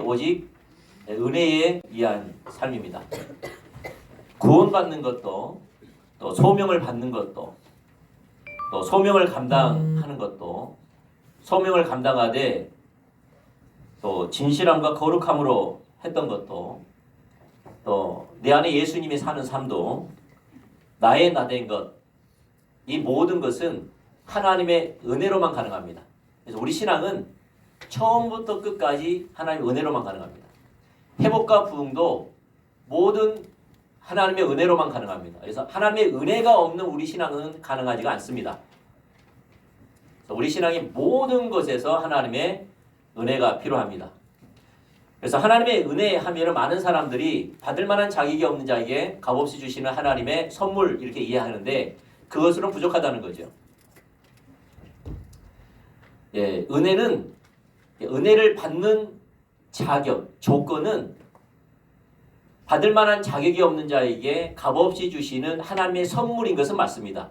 오직 은혜에 의한 삶입니다. 구원받는 것도 또 소명을 받는 것도 또 소명을 감당하는 것도 소명을 감당하되 또 진실함과 거룩함으로 했던 것도 또 내 안에 예수님이 사는 삶도 나의 나된 것, 이 모든 것은 하나님의 은혜로만 가능합니다. 그래서 우리 신앙은 처음부터 끝까지 하나님의 은혜로만 가능합니다. 회복과 부흥도 모든 하나님의 은혜로만 가능합니다. 그래서 하나님의 은혜가 없는 우리 신앙은 가능하지가 않습니다. 우리 신앙의 모든 것에서 하나님의 은혜가 필요합니다. 그래서 하나님의 은혜 하면 많은 사람들이 받을 만한 자격이 없는 자에게 값없이 주시는 하나님의 선물 이렇게 이해하는데 그것으로는 부족하다는 거죠. 예, 은혜를 받는 자격, 조건은 받을 만한 자격이 없는 자에게 값없이 주시는 하나님의 선물인 것은 맞습니다.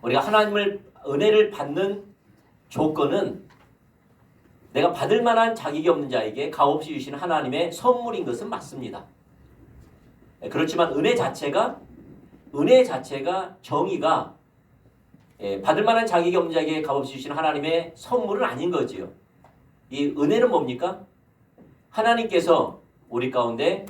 우리가 은혜를 받는 조건은 내가 받을 만한 자격이 없는 자에게 값없이 주시는 하나님의 선물인 것은 맞습니다. 그렇지만 은혜 자체가 정의가 받을 만한 자격이 없는 자에게 값없이 주시는 하나님의 선물은 아닌 거지요. 이 은혜는 뭡니까? 하나님께서 우리 가운데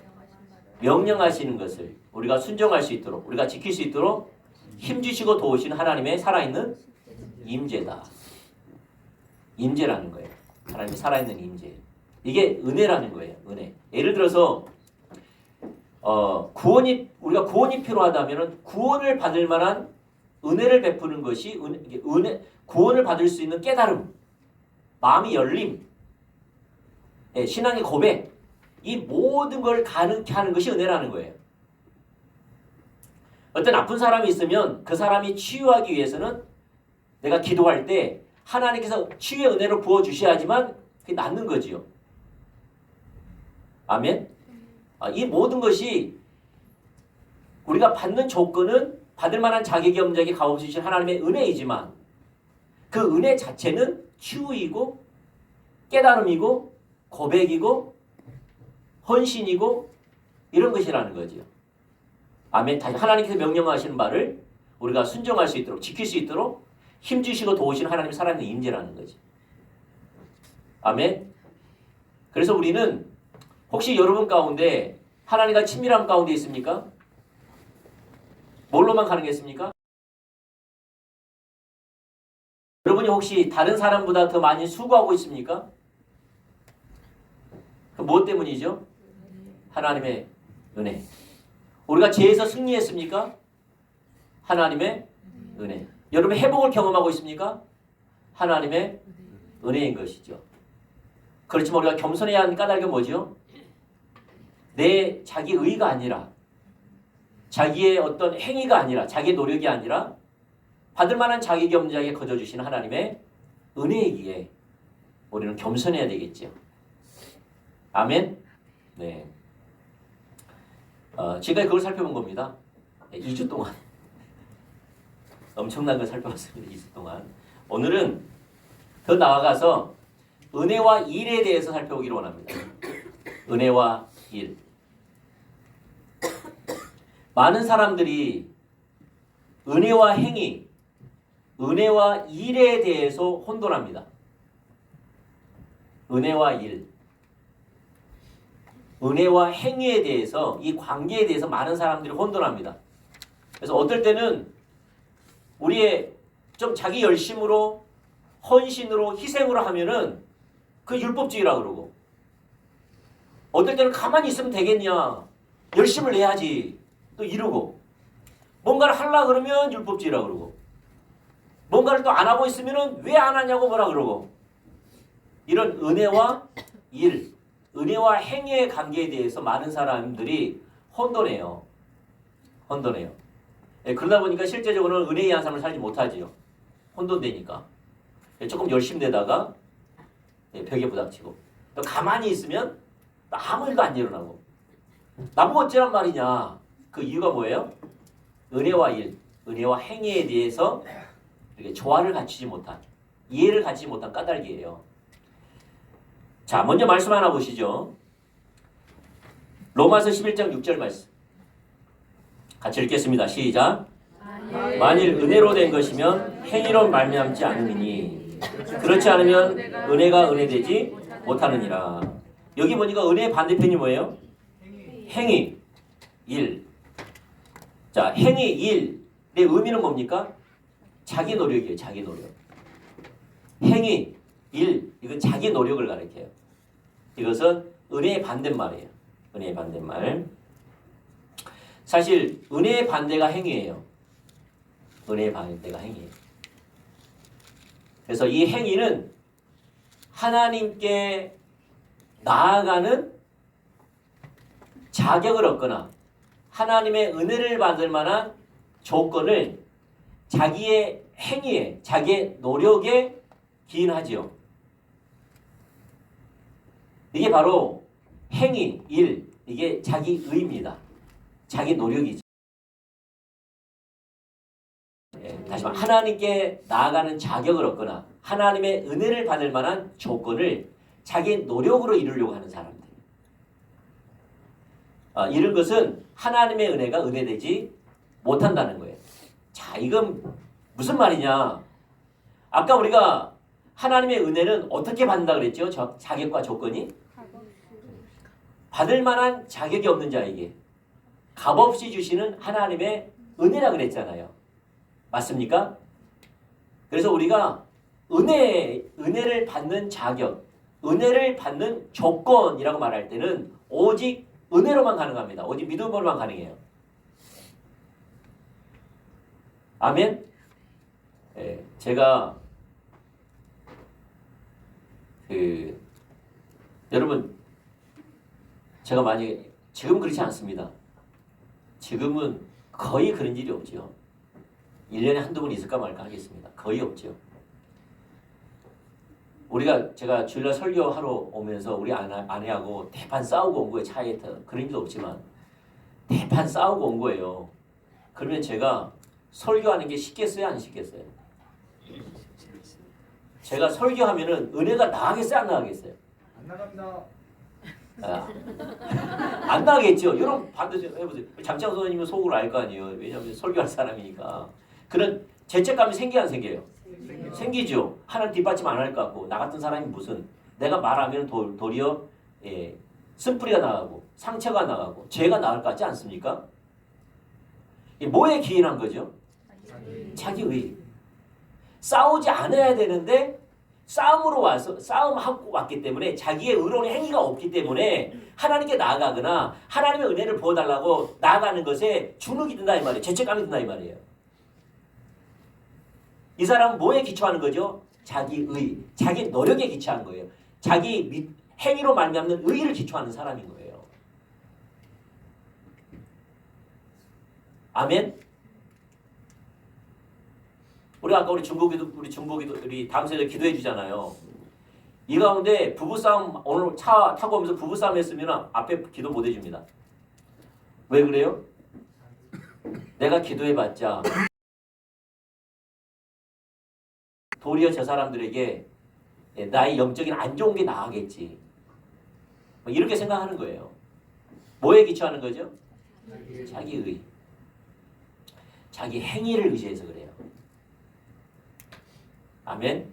명령하시는 것을 우리가 순종할 수 있도록 우리가 지킬 수 있도록 힘주시고 도우시는 하나님의 살아있는 임재다. 임재라는 거예요. 하나님이 살아있는 임재. 이게 은혜라는 거예요. 은혜. 예를 들어서 우리가 구원이 필요하다면 구원을 받을 만한 은혜를 베푸는 것이 구원을 받을 수 있는 깨달음, 마음의 열림, 신앙의 고백, 이 모든 걸 가능케 하는 것이 은혜라는 거예요. 어떤 아픈 사람이 있으면 그 사람이 치유하기 위해서는 내가 기도할 때 하나님께서 치유의 은혜를 부어주셔야지만 그게 낫는 거지요. 아멘? 이 모든 것이 우리가 받는 조건은 받을 만한 자격이 없는 자에게 값없이 주신 하나님의 은혜이지만 그 은혜 자체는 치유이고 깨달음이고 고백이고 헌신이고 이런 것이라는 거지요. 아멘. 다시 하나님께서 명령하시는 바를 우리가 순종할 수 있도록 지킬 수 있도록 힘주시고 도우시는 하나님의 살아있는 임재라는 거지. 아멘. 그래서 우리는 혹시 여러분 가운데 하나님과 친밀함 가운데 있습니까? 뭘로만 가능했습니까? 여러분이 혹시 다른 사람보다 더 많이 수고하고 있습니까? 그 무엇 때문이죠? 하나님의 은혜. 우리가 죄에서 승리했습니까? 하나님의 은혜. 여러분 회복을 경험하고 있습니까? 하나님의 은혜인 것이죠. 그렇지만 우리가 겸손해야 하는 까닭은 뭐죠? 내 자기 의가 아니라 자기의 어떤 행위가 아니라 자기의 노력이 아니라 받을 만한 자격이 없는 자에게 거저주시는 하나님의 은혜이기에 우리는 겸손해야 되겠죠. 아멘. 네. 지금까지 그걸 살펴본 겁니다. 2주 동안 엄청난 걸 살펴봤습니다. 2주 동안. 오늘은 더 나아가서 은혜와 일에 대해서 살펴보기를 원합니다. 은혜와 일. 많은 사람들이 은혜와 행위, 은혜와 일에 대해서 혼돈합니다. 은혜와 일, 은혜와 행위에 대해서 이 관계에 대해서 많은 사람들이 혼돈합니다. 그래서 어떨 때는 우리의 좀 자기 열심으로 헌신으로 희생으로 하면은 그 율법주의라고 그러고 어떨 때는 가만히 있으면 되겠냐 열심을 내야지 또 이러고 뭔가를 하려고 그러면 율법주의라고 그러고 뭔가를 또 안 하고 있으면은 왜 안 하냐고 뭐라 그러고 이런 은혜와 일, 은혜와 행위의 관계에 대해서 많은 사람들이 혼돈해요. 혼돈해요. 그러다 보니까 실제적으로는 은혜에 의한 삶을 살지 못하지요. 혼돈되니까. 조금 열심히 내다가 벽에 부닥치고 또 가만히 있으면 아무 일도 안 일어나고 나보고 어쩌란 말이냐. 그 이유가 뭐예요? 은혜와 일, 은혜와 행위에 대해서 이렇게 조화를 갖추지 못한 이해를 갖추지 못한 까닭이에요. 자, 먼저 말씀 하나 보시죠. 로마서 11장 6절 말씀. 같이 읽겠습니다. 시작. 만일 은혜로 된 것이면 행위로 말미암지 않으니 그렇지 않으면 은혜가 은혜되지 못하느니라. 여기 보니까 은혜의 반대편이 뭐예요? 행위. 일. 자, 행위 일의 의미는 뭡니까? 자기 노력이에요. 자기 노력. 행위 일. 이건 자기 노력을 가리켜요. 이것은 은혜의 반대말이에요. 은혜의 반대말. 사실 은혜의 반대가 행위예요. 은혜의 반대가 행위예요. 그래서 이 행위는 하나님께 나아가는 자격을 얻거나 하나님의 은혜를 받을 만한 조건을 자기의 행위에, 자기의 노력에 기인하지요. 이게 바로 행위, 일, 이게 자기 의입니다. 자기 노력이죠. 다시 말해 하나님께 나아가는 자격을 얻거나 하나님의 은혜를 받을 만한 조건을 자기 노력으로 이루려고 하는 사람들. 이런 것은 하나님의 은혜가 은혜되지 못한다는 거예요. 자, 이건 무슨 말이냐? 아까 우리가 하나님의 은혜는 어떻게 받는다 그랬죠? 자격과 조건이? 받을 만한 자격이 없는 자에게 값없이 주시는 하나님의 은혜라 그랬잖아요. 맞습니까? 그래서 우리가 은혜를 받는 자격, 은혜를 받는 조건이라고 말할 때는 오직 은혜로만 가능합니다. 오직 믿음으로만 가능해요. 아멘? 제가 여러분 제가 만약에 지금 그렇지 않습니다. 지금은 거의 그런 일이 없죠. 1년에 한두 번 있을까 말까 하겠습니다. 거의 없죠. 제가 주일날 설교하러 오면서 우리 아내하고 대판 싸우고 온 거예요. 차에 그런 일도 없지만 대판 싸우고 온 거예요. 그러면 제가 설교하는 게 쉽겠어요? 안 쉽겠어요? 제가 설교하면은 은혜가 나가겠어요? 안 나가겠어요? 안 나갑니다. 안 나가겠죠. 여러분 반드시 해보세요. 장창 선생님은 속으로 알 거 아니에요. 왜냐하면 설교할 사람이니까. 그런 죄책감이 생겨요, 안 생겨요? 생기죠. 하나님 뒷받침 안 할 것 같고 나 같은 사람이 무슨 내가 말하면 도리어 쓴뿌리가 나가고 상처가 나가고 죄가 나갈 것 같지 않습니까? 뭐에 기인한 거죠? 자기의. 싸우지 않아야 되는데 싸움하고 왔기 때문에 자기의 의로운 행위가 없기 때문에 하나님께 나아가거나 하나님의 은혜를 부어달라고 나아가는 것에 주눅이 든다 이 말이에요. 죄책감이 든다 이 말이에요. 이 사람은 뭐에 기초하는 거죠? 자기의, 자기 노력에 기초한 거예요. 자기 행위로 말미암는 의의를 기초하는 사람인 거예요. 아멘? 우리 중보기도 우리 다음 세대 기도해 주잖아요. 이 가운데 부부싸움 오늘 차 타고 오면서 부부싸움 했으면 앞에 기도 못 해줍니다. 왜 그래요? 내가 기도해봤자 도리어 저 사람들에게 나의 영적인 안 좋은 게 나가겠지. 이렇게 생각하는 거예요. 뭐에 기초하는 거죠? 자기의. 자기 행위를 의지해서 그래요. 아멘.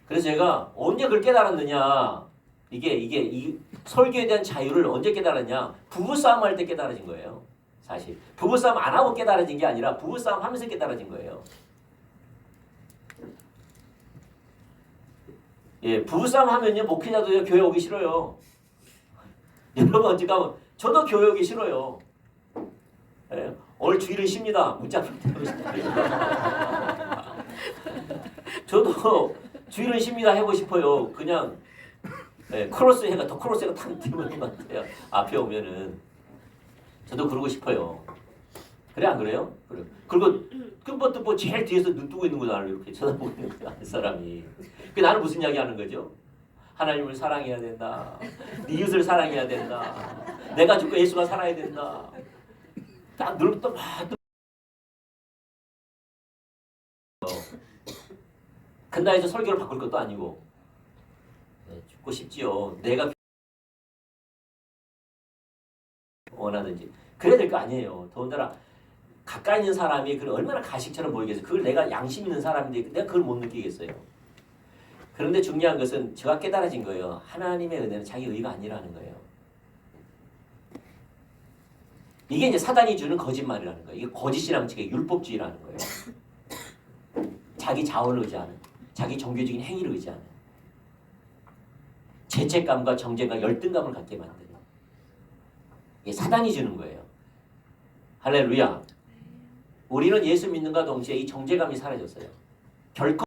그래서 제가 언제 그걸 깨달았느냐? 이 설교에 대한 자유를 언제 깨달았냐? 부부싸움 할 때 깨달아진 거예요. 사실 부부싸움 안 하고 깨달아진 게 아니라 부부싸움 하면서 깨달아진 거예요. 부부싸움 하면요 목회자도 교회 오기 싫어요. 여러분 어찌 가면 저도 교회 오기 싫어요. 오늘 주일은 쉽니다. 문자 보내고 싶어요. 저도 주일은 쉽니다 해보고 싶어요. 그냥 크로스해가 탁 뛰는 것 같아요. 앞에 오면은 저도 그러고 싶어요. 그래 안 그래요? 그래. 그리고 뭐 제일 뒤에서 눈 뜨고 있는 거 나를 이렇게 쳐다보고 있는 거야 그 사람이. 그 나는 무슨 이야기 하는 거죠? 하나님을 사랑해야 된다. 네 이웃을 사랑해야 된다. 내가 죽고 예수가 살아야 된다. 딱 늘부터 막 근다 해서 설교를 바꿀 것도 아니고 싶지요. 내가 원하든지 그래야 될 거 아니에요. 더군다나 가까이 있는 사람이 그걸 얼마나 가식처럼 보이겠어요. 그걸 내가 양심 있는 사람인데 내가 그걸 못 느끼겠어요. 그런데 중요한 것은 제가 깨달아진 거예요. 하나님의 은혜는 자기 의가 아니라는 거예요. 이게 이제 사단이 주는 거짓말이라는 거예요. 이게 거짓이라는 게 율법주의라는 거예요. 자기 자원을 의지하는, 자기 종교적인 행위를 의지하는, 죄책감과 정죄감, 열등감을 갖게 만드는, 이게 사단이 주는 거예요. 할렐루야. 우리는 예수 믿는과 동시에 이 정죄감이 사라졌어요. 결코.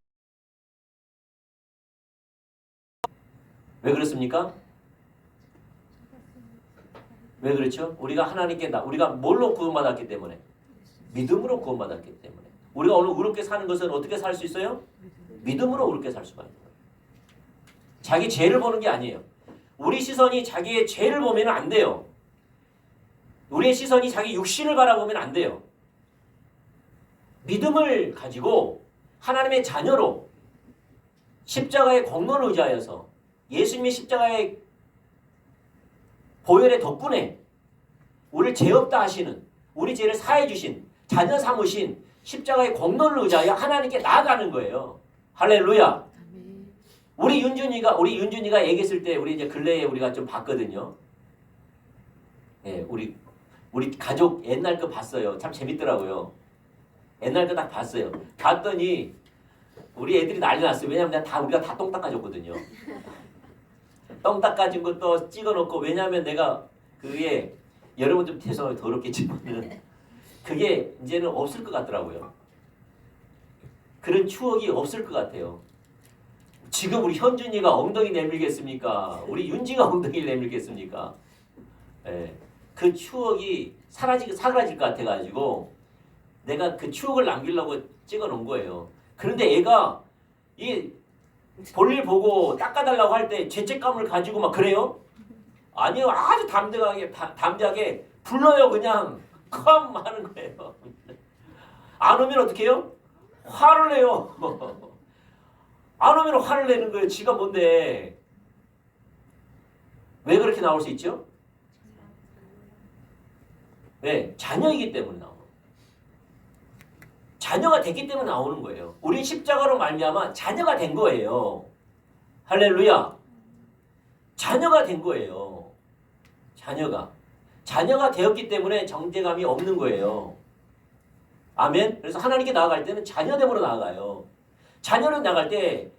왜 그렇습니까? 왜 그렇죠? 우리가 하나님께 우리가 뭘로 구원받았기 때문에? 믿음으로 구원받았기 때문에. 우리가 오늘 의롭게 사는 것은 어떻게 살 수 있어요? 믿음으로 의롭게 살 수가 있는 거예요. 자기 죄를 보는 게 아니에요. 우리 시선이 자기의 죄를 보면 안 돼요. 우리의 시선이 자기 육신을 바라보면 안 돼요. 믿음을 가지고 하나님의 자녀로 십자가의 공로를 의지하여서 예수님의 십자가의 보혈의 덕분에 우리를 죄 없다 하시는, 우리 죄를 사해 주신, 자녀 삼으신 십자가의 공로를 의지하여 하나님께 나아가는 거예요. 할렐루야. 우리 윤준이가 얘기했을 때 우리 이제 근래에 우리가 좀 봤거든요. 예, 우리 가족 옛날 거 봤어요. 참 재밌더라고요. 옛날 거 딱 봤어요. 봤더니 우리 애들이 난리 났어요. 왜냐면 우리가 다 똥 닦아줬거든요. 똥 닦아준 것도 찍어놓고, 왜냐면 내가 그게 여러분 좀 죄송해요. 더럽겠지만 그게 이제는 없을 것 같더라고요. 그런 추억이 없을 것 같아요. 지금 우리 현준이가 엉덩이 내밀겠습니까? 우리 윤지가 엉덩이를 내밀겠습니까? 예, 그 추억이 사라질 것 같아가지고 내가 그 추억을 남기려고 찍어놓은 거예요. 그런데 애가 이 볼일 보고 닦아달라고 할 때 죄책감을 가지고 막 그래요? 아니요. 아주 담대하게 불러요. 그냥 컴 하는 거예요. 안 오면 어떻게 해요? 화를 내요. 안 오면 화를 내는 거예요. 지가 뭔데. 왜 그렇게 나올 수 있죠? 네, 자녀이기 때문에 나오는 거예요. 자녀가 됐기 때문에 나오는 거예요. 우리 십자가로 말미암아 자녀가 된 거예요. 할렐루야. 자녀가 된 거예요. 자녀가 되었기 때문에 정죄감이 없는 거예요. 아멘. 그래서 하나님께 나아갈 때는 자녀됨으로 나아가요. 자녀로 나갈 때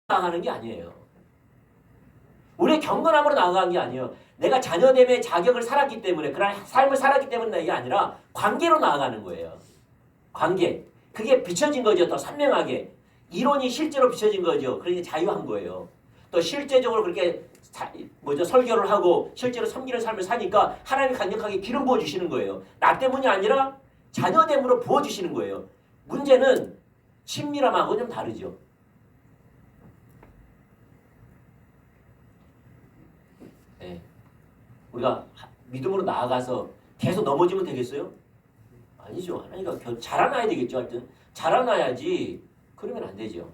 나아가는 게 아니에요. 우리의 경건함으로 나아가는 게 아니에요. 내가 자녀됨의 자격을 살았기 때문에, 그런 삶을 살았기 때문에 이게 아니라 관계로 나아가는 거예요. 관계. 그게 비춰진 거죠. 더 선명하게. 이론이 실제로 비춰진 거죠. 그러니까 자유한 거예요. 또 실제적으로 그렇게 설교를 하고 실제로 섬기는 삶을 사니까 하나님이 강력하게 기름 부어주시는 거예요. 나 때문이 아니라 자녀됨으로 부어주시는 거예요. 문제는 친밀함하고는 좀 다르죠. 네. 우리가 믿음으로 나아가서 계속 넘어지면 되겠어요? 아니죠. 하나님과 자라나야 되겠죠. 하여튼 자라나야지. 그러면 안 되죠.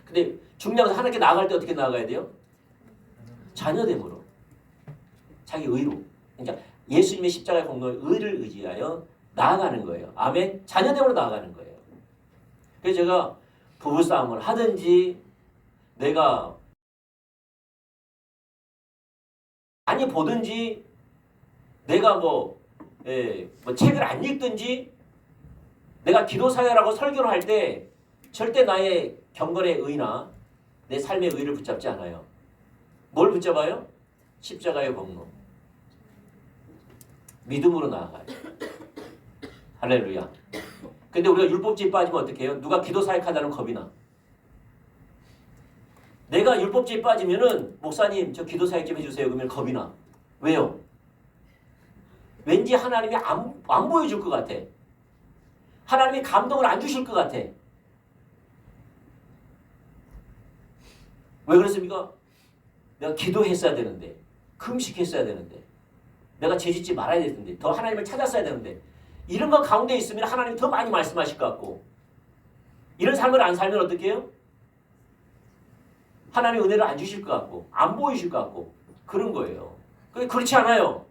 근데 중요한 것은 하나님께 나아갈 때 어떻게 나아가야 돼요? 자녀됨으로. 자기 의로. 그러니까 예수님의 십자가의 공로의 의를 의지하여 나아가는 거예요. 아멘. 자녀됨으로 나아가는 거예요. 그래서 제가 부부싸움을 하든지 내가 많이 보든지 내가 책을 안 읽든지 내가 기도사회라고 설교를 할 때 절대 나의 경건의 의나 내 삶의 의를 붙잡지 않아요. 뭘 붙잡아요? 십자가의 공로. 믿음으로 나아가요. 할렐루야. 근데 우리가 율법주의에 빠지면 어떻게 해요? 누가 기도사역하다는 겁이 나. 내가 율법주의에 빠지면은 목사님 저 기도사역 좀 해주세요. 그러면 겁이 나. 왜요? 왠지 하나님이 안 보여줄 것 같아. 하나님이 감동을 안 주실 것 같아. 왜 그렇습니까? 내가 기도했어야 되는데, 금식했어야 되는데, 내가 죄짓지 말아야 되는데, 더 하나님을 찾았어야 되는데, 이런 거 가운데 있으면 하나님이 더 많이 말씀하실 것 같고, 이런 삶을 안 살면 어떻게 해요? 하나님의 은혜를 안 주실 것 같고 안 보이실 것 같고 그런 거예요. 근데 그렇지 않아요.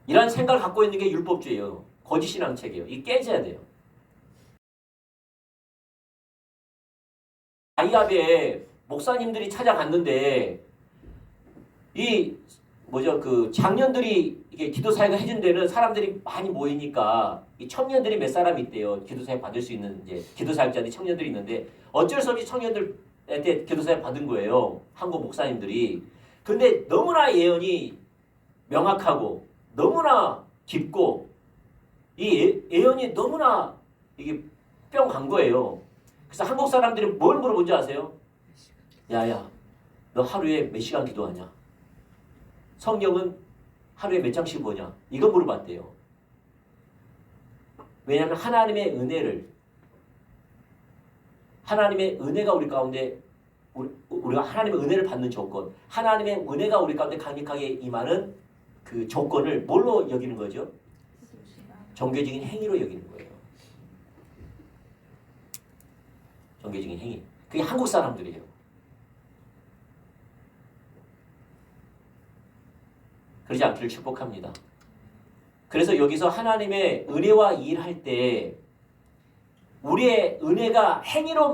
이런 생각을 갖고 있는 게 율법주의예요. 거짓신앙책이에요. 이 깨져야 돼요. 아이압에 목사님들이 찾아갔는데 이 그 장년들이 이게 기도 사역을 해준 데는 사람들이 많이 모이니까 이 청년들이 몇 사람 있대요. 기도 사역 받을 수 있는 이제 기도 사역자들이 청년들이 있는데 어쩔 수 없이 청년들한테 기도 사역 받은 거예요. 한국 목사님들이. 근데 너무나 예언이 명확하고 너무나 깊고 이 예언이 너무나 이게 뿅 간 거예요. 그래서 한국 사람들이 뭘 물어본지 아세요? 야야, 너 하루에 몇 시간 기도하냐? 성경은 하루에 몇 장씩 보냐? 이거 물어봤대요. 왜냐하면 하나님의 은혜가 우리 가운데 우리가 하나님의 은혜를 받는 조건, 하나님의 은혜가 우리 가운데 강력하게 임하는 그 조건을 뭘로 여기는 거죠? 종교적인 행위로 여기는 거예요. 종교적인 행위. 그게 한국 사람들이에요. 그러지 않기를 축복합니다. 그래서 여기서 하나님의 은혜와 일할 때 우리의 은혜가 행위로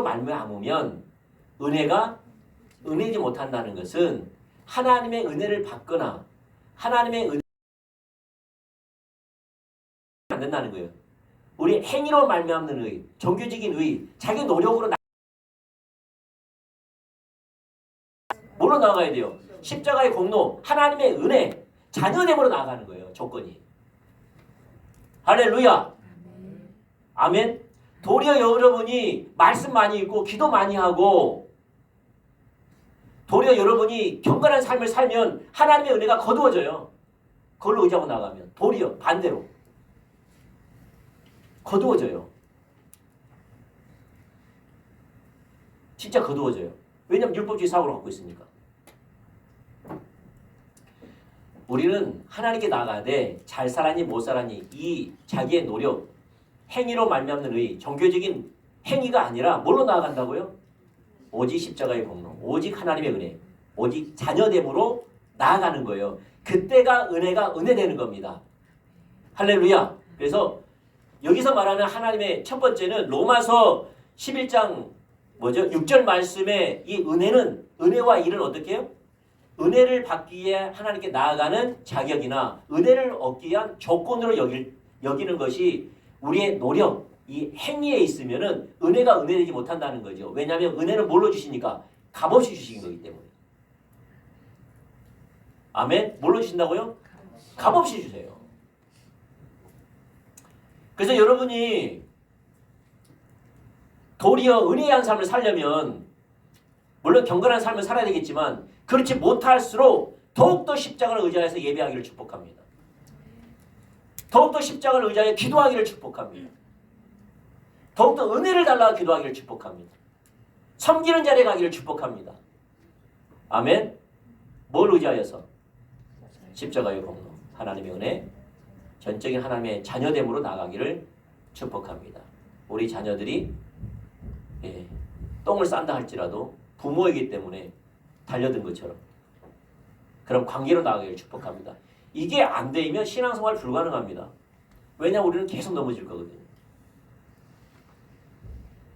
말미암으면 은혜가 은혜지 못한다는 것은 하나님의 은혜를 받거나 하나님의 은혜 안 된다는 거예요. 우리 행위로 말미암는 의, 종교적인 의, 자기 노력으로 뭘로 나아가야 돼요? 십자가의 공로, 하나님의 은혜, 자녀됨으로 나아가는 거예요. 조건이. 할렐루야. 아멘. 도리어 여러분이 말씀 많이 읽고 기도 많이 하고 도리어 여러분이 경건한 삶을 살면 하나님의 은혜가 거두어져요. 그걸로 의지하고 나가면 도리어 반대로 거두어져요. 진짜 거두어져요. 왜냐하면 율법주의 사고를 갖고 있으니까. 우리는 하나님께 나가되 잘 살았니 못 살았니 이 자기의 노력, 행위로 말미암는 의, 종교적인 행위가 아니라 뭘로 나아간다고요? 오직 십자가의 공로, 오직 하나님의 은혜, 오직 자녀됨으로 나아가는 거예요. 그때가 은혜가 은혜되는 겁니다. 할렐루야. 그래서 여기서 말하는 하나님의 첫 번째는 로마서 11장 6절 말씀에 이 은혜와 일은 어떻게 해요? 은혜를 받기 위해 하나님께 나아가는 자격이나 은혜를 얻기 위한 조건으로 여기는 것이 우리의 노력, 이 행위에 있으면은 은혜가 은혜되지 못한다는 거죠. 왜냐하면 은혜는 뭘로 주시니까? 값없이 주신 거기 때문에. 아멘? 뭘로 주신다고요? 값없이 주세요. 그래서 여러분이 도리어 은혜한 삶을 살려면 물론 경건한 삶을 살아야 되겠지만 그렇지 못할수록 더욱더 십자가를 의지해서 예배하기를 축복합니다. 더욱더 십자가를 의지하여 기도하기를 축복합니다. 더욱더 은혜를 달라 기도하기를 축복합니다. 섬기는 자리에 가기를 축복합니다. 아멘. 뭘 의지하여서? 십자가의 공로, 하나님의 은혜, 전적인 하나님의 자녀됨으로 나가기를 축복합니다. 우리 자녀들이 똥을 싼다 할지라도 부모이기 때문에 달려든 것처럼 그럼 관계로 나가기를 축복합니다. 이게 안 되면 신앙생활 불가능합니다. 왜냐하면 우리는 계속 넘어질 거거든요.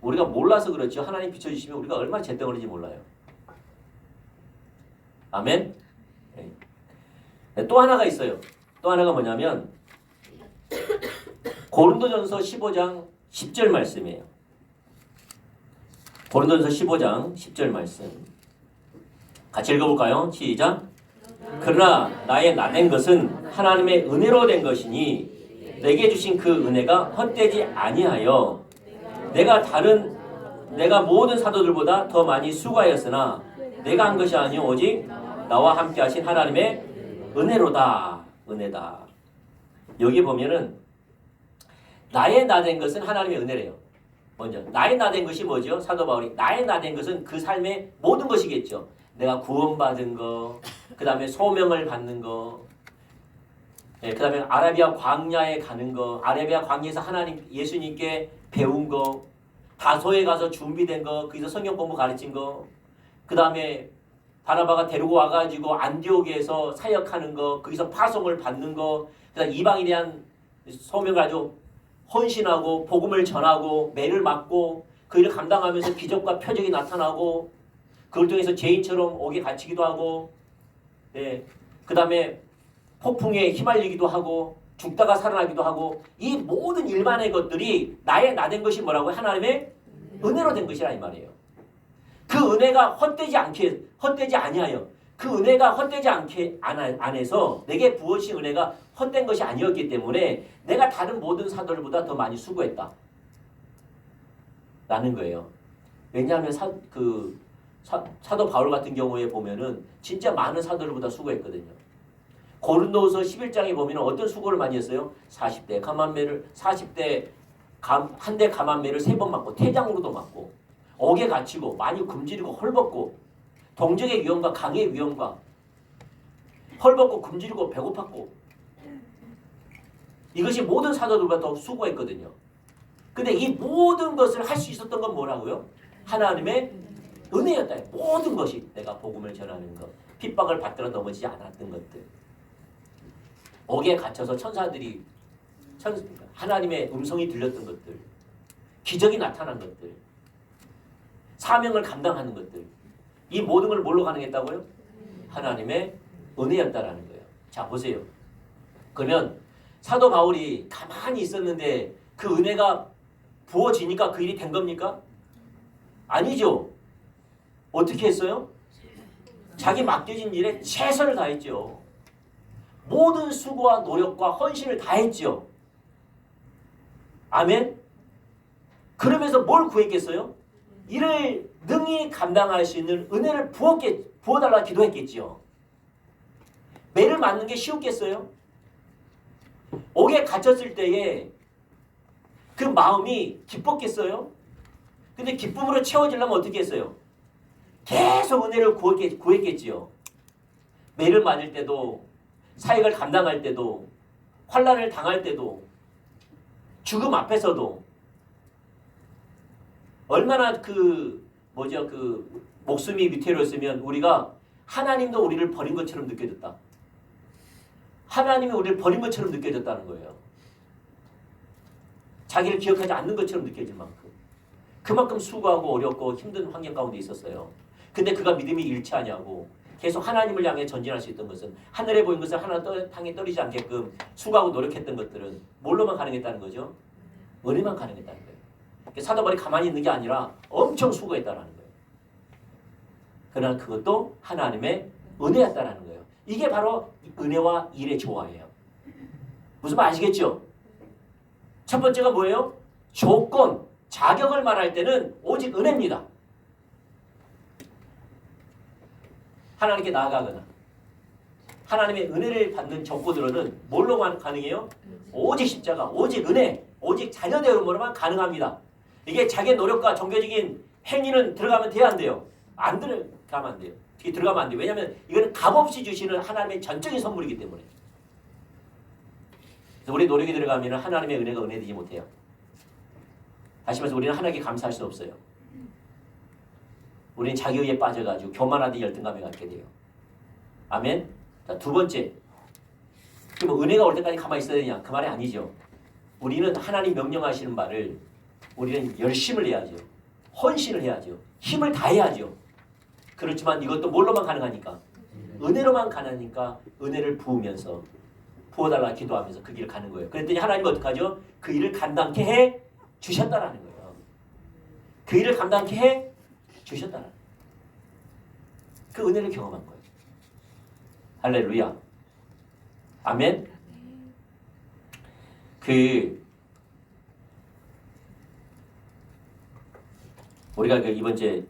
우리가 몰라서 그렇죠. 하나님 비춰주시면 우리가 얼마나 잿덩어리인지 몰라요. 아멘. 또 하나가 있어요. 또 하나가 뭐냐면 고린도전서 15장 10절 말씀이에요. 고린도전서 15장 10절 말씀 같이 읽어볼까요? 시작. 그러나 나의 나된 것은 하나님의 은혜로 된 것이니 내게 주신 그 은혜가 헛되지 아니하여 내가 모든 사도들보다 더 많이 수고하였으나 내가 한 것이 아니오 오직 나와 함께 하신 하나님의 은혜로다. 은혜다. 여기 보면은 나의 나된 것은 하나님의 은혜래요. 먼저 나의 나된 것이 뭐죠? 사도 바울이 나의 나된 것은 그 삶의 모든 것이겠죠. 내가 구원받은 거, 그 다음에 소명을 받는 거, 그 다음에 아라비아 광야에 가는 거, 아라비아 광야에서 하나님 예수님께 배운 거, 다소에 가서 준비된 거, 거기서 성경 공부 가르친 거, 그 다음에 바나바가 데리고 와가지고 안디옥에서 사역하는 거, 거기서 파송을 받는 거, 그다음 이방에 대한 소명을 가지고 헌신하고 복음을 전하고 매를 맞고 그 일을 감당하면서 기적과 표적이 나타나고 그걸 통해서 죄인처럼 옥에 갇히기도 하고, 예, 그 다음에 폭풍에 휘말리기도 하고 죽다가 살아나기도 하고, 이 모든 일반의 것들이 나의 나 된 것이 뭐라고요? 하나님의 은혜로 된 것이라 이 말이에요. 그 은혜가 헛되지 아니하여, 그 은혜가 헛되지 않게 안에서 내게 부어진 은혜가 헛된 것이 아니었기 때문에 내가 다른 모든 사도들보다 더 많이 수고했다 라는 거예요. 왜냐하면 사도 바울 같은 경우에 보면은 진짜 많은 사도들보다 수고했거든요. 고린도후서 11장에 보면 어떤 수고를 많이 했어요? 40대 한 대 감한매를 3번 맞고 태장으로도 맞고 옥에 갇히고 많이 굶주리고 헐벗고 동정의 위험과 강의 위험과 헐벗고 굶주리고 배고팠고, 이것이 모든 사도들보다 더 수고했거든요. 근데 이 모든 것을 할 수 있었던 건 뭐라고요? 하나님의 은혜였다. 모든 것이 내가 복음을 전하는 것, 핍박을 받들어 넘어지지 않았던 것들, 옥에 갇혀서 천사들이 하나님의 음성이 들렸던 것들, 기적이 나타난 것들, 사명을 감당하는 것들, 이 모든 걸 뭘로 가능했다고요? 하나님의 은혜였다라는 거예요. 자, 보세요. 그러면 사도 바울이 가만히 있었는데 그 은혜가 부어지니까 그 일이 된 겁니까? 아니죠. 어떻게 했어요? 자기 맡겨진 일에 최선을 다했죠. 모든 수고와 노력과 헌신을 다했죠. 아멘? 그러면서 뭘 구했겠어요? 이를 능히 감당할 수 있는 은혜를 부어달라 기도했겠지요. 매를 맞는 게 쉬웠겠어요? 옥에 갇혔을 때에 그 마음이 기뻤겠어요? 근데 기쁨으로 채워지려면 어떻게 했어요? 계속 은혜를 구했겠지요. 매를 맞을 때도, 사역을 감당할 때도, 환난을 당할 때도, 죽음 앞에서도 얼마나 목숨이 위태로웠으면 우리가 하나님도 우리를 버린 것처럼 느껴졌다. 하나님이 우리를 버린 것처럼 느껴졌다는 거예요. 자기를 기억하지 않는 것처럼 느껴질 만큼. 그만큼 수고하고 어렵고 힘든 환경 가운데 있었어요. 근데 그가 믿음이 일치하냐고, 계속 하나님을 향해 전진할 수 있던 것은, 하늘에 보인 것을 하나 땅에 떨어지지 않게끔 수고하고 노력했던 것들은 뭘로만 가능했다는 거죠? 은혜만 가능했다는 거예요. 사도 바울이 가만히 있는 게 아니라 엄청 수고했다는 거예요. 그러나 그것도 하나님의 은혜였다는 거예요. 이게 바로 은혜와 일의 조화예요. 무슨 말 아시겠죠? 첫 번째가 뭐예요? 조건, 자격을 말할 때는 오직 은혜입니다. 하나님께 나아가거나 하나님의 은혜를 받는 조건으로는 뭘로 가능해요? 오직 십자가, 오직 은혜, 오직 자녀되음으로만 가능합니다. 이게 자기의 노력과 종교적인 행위는 들어가면 돼야 안 돼요? 안 들어가면 안 돼요. 특히 들어가면 안 돼요. 왜냐하면 이거는 값없이 주시는 하나님의 전적인 선물이기 때문에. 그래서 우리 노력이 들어가면 하나님의 은혜가 은혜되지 못해요. 다시 말해서 우리는 하나님께 감사할 수 없어요. 우리는 자기의에 빠져가지고 교만하듯 열등감에 갖게 돼요. 아멘. 자, 두 번째, 그럼 은혜가 올 때까지 가만히 있어야 되냐? 그 말이 아니죠. 우리는 하나님 명령하시는 말을 우리는 열심을 해야죠. 헌신을 해야죠. 힘을 다해야죠. 그렇지만 이것도 뭘로만 가능하니까? 은혜로만 가능하니까 은혜를 부으면서, 부어달라 기도하면서 그 길을 가는 거예요. 그랬더니 하나님은 어떡하죠? 그 일을 감당케 해 주셨다라는 거예요. 그 일을 감당케 해 주셨다라는 거예요. 그 은혜를 경험한 거예요. 할렐루야. 아멘. 우리가 이번 주에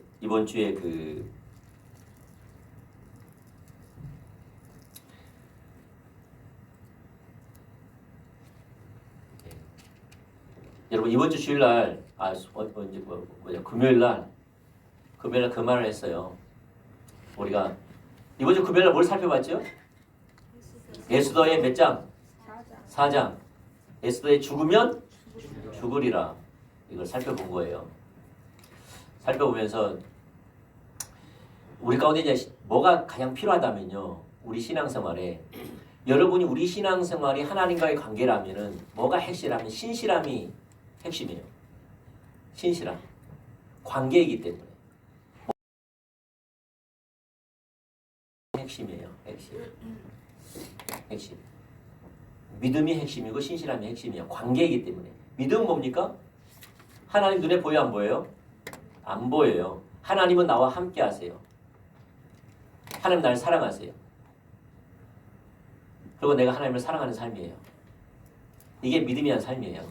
여러분 이번 주 주일날 금요일날 그 말을 했어요. 우리가 이번 주 금요일날 뭘 살펴봤죠? 에스더의 몇 장? 4장. 에스더의 죽으면 죽으리라. 이걸 살펴본 거예요. 살펴보면서 우리 가운데 이제 뭐가 가장 필요하다면요. 우리 신앙생활에 여러분이 우리 신앙생활이 하나님과의 관계라면은 뭐가 핵심이라면 신실함이 핵심이에요. 신실함. 관계이기 때문에. 핵심이에요. 핵심. 믿음이 핵심이고 신실함이 핵심이에요. 관계이기 때문에. 믿음은 뭡니까? 하나님 눈에 보여 안 보여요? 안 보여요. 하나님은 나와 함께 하세요. 하나님 나를 사랑하세요. 그리고 내가 하나님을 사랑하는 삶이에요. 이게 믿음이란 삶이에요.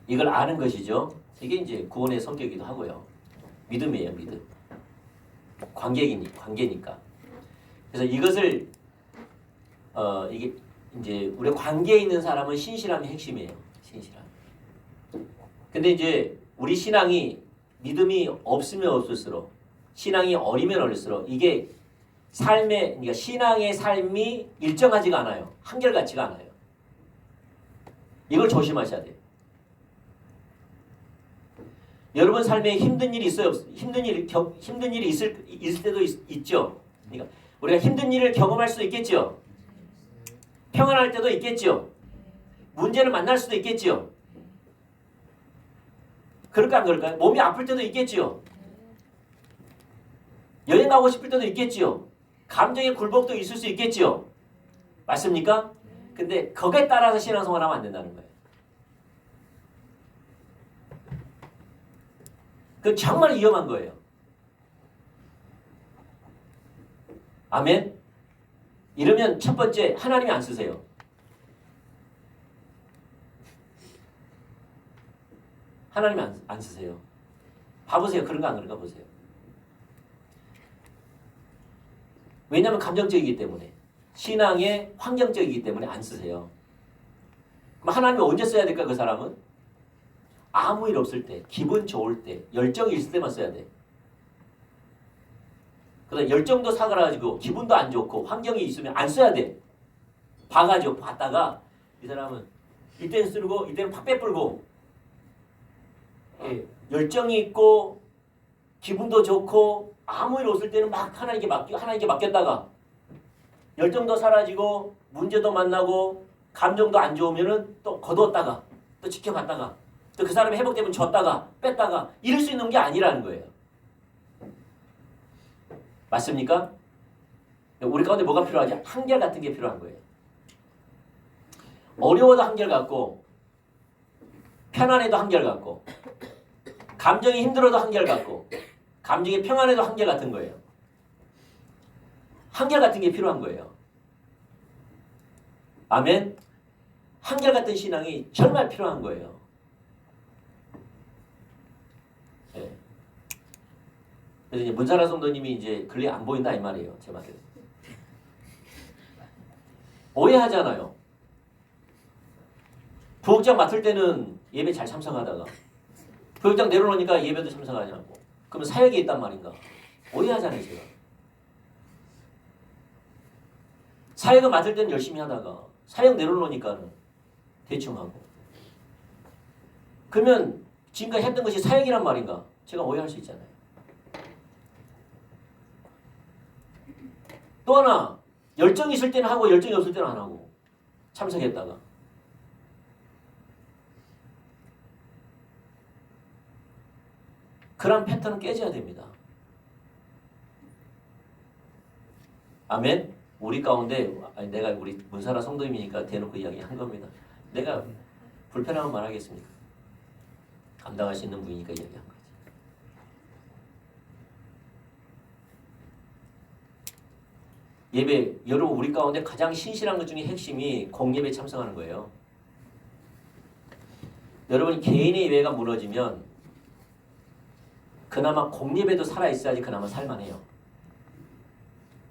이걸 아는 것이죠. 이게 이제 구원의 성격이기도 하고요. 믿음이에요, 믿음. 관계니까. 그래서 이것을 이게 이제 우리 관계에 있는 사람은 신실함이 핵심이에요. 신실함. 근데 이제 우리 신앙이 믿음이 없으면 없을수록 신앙이 어리면 어릴수록 이게 그러니까 신앙의 삶이 일정하지가 않아요. 한결같지가 않아요. 이걸 조심하셔야 돼요. 여러분 삶에 힘든 일이 있어요? 힘든 일이 있을 때도 있죠. 그러니까 우리가 힘든 일을 경험할 수도 있겠죠. 평안할 때도 있겠죠. 문제를 만날 수도 있겠죠. 그럴까 안 그럴까요? 몸이 아플 때도 있겠죠. 여행 가고 싶을 때도 있겠죠. 감정의 굴복도 있을 수 있겠죠. 맞습니까? 근데 거기에 따라서 신앙생활하면 안 된다는 거예요. 그건 정말 위험한 거예요. 아멘? 이러면 첫 번째 하나님이 안 쓰세요. 하나님이 안 쓰세요. 봐보세요. 그런가 안 그런가 보세요. 왜냐하면 감정적이기 때문에. 신앙의 환경적이기 때문에 안 쓰세요. 그럼 하나님이 언제 써야 될까 그 사람은? 아무 일 없을 때, 기분 좋을 때, 열정이 있을 때만 써야 돼. 그다음 열정도 사그라지고 기분도 안 좋고 환경이 있으면 안 써야 돼. 봐가지고 봤다가 이 사람은 이때는 쓰고 이때는 팍 빼불고 열정이 있고 기분도 좋고 아무 일 없을 때는 막 하나님께 맡겼다가 열정도 사라지고 문제도 만나고 감정도 안 좋으면은 또 거두었다가 또 지켜봤다가 또 그 사람이 회복되면 줬다가 뺐다가 이럴 수 있는 게 아니라는 거예요. 맞습니까? 우리 가운데 뭐가 필요하지? 한결 같은 게 필요한 거예요. 어려워도 한결 같고 편안해도 한결 같고 감정이 힘들어도 한결 같고 감정이 평안해도 한결 같은 거예요. 한결 같은 게 필요한 거예요. 아멘? 한결 같은 신앙이 정말 필요한 거예요. 네. 그래서 이제 문사라 성도님이 이제 글리 안 보인다 이 말이에요. 제 말을. 오해하잖아요. 부엌장 맡을 때는 예배 잘 참석하다가 부엌장 내려놓으니까 예배도 참석하지 않고 그러면 사역이 있단 말인가? 오해하잖아요. 제가. 사역을 맡을 때는 열심히 하다가 사역 내려놓으니까는 대충 하고 그러면 지금까지 했던 것이 사역이란 말인가? 제가 오해할 수 있잖아요. 또 하나 열정이 있을 때는 하고 열정이 없을 때는 안 하고 참석했다가 그런 패턴은 깨져야 됩니다. 아멘? 우리 가운데 내가 우리 문사라 성도님이니까 대놓고 이야기한 겁니다. 내가 불편하면 말하겠습니까? 감당할 수 있는 분이니까 이야기한 거지. 예배, 여러분 우리 가운데 가장 신실한 것 중에 핵심이 공예배에 참석하는 거예요. 여러분 개인의 예배가 무너지면 그나마 공예배도 살아있어야지 그나마 살만해요.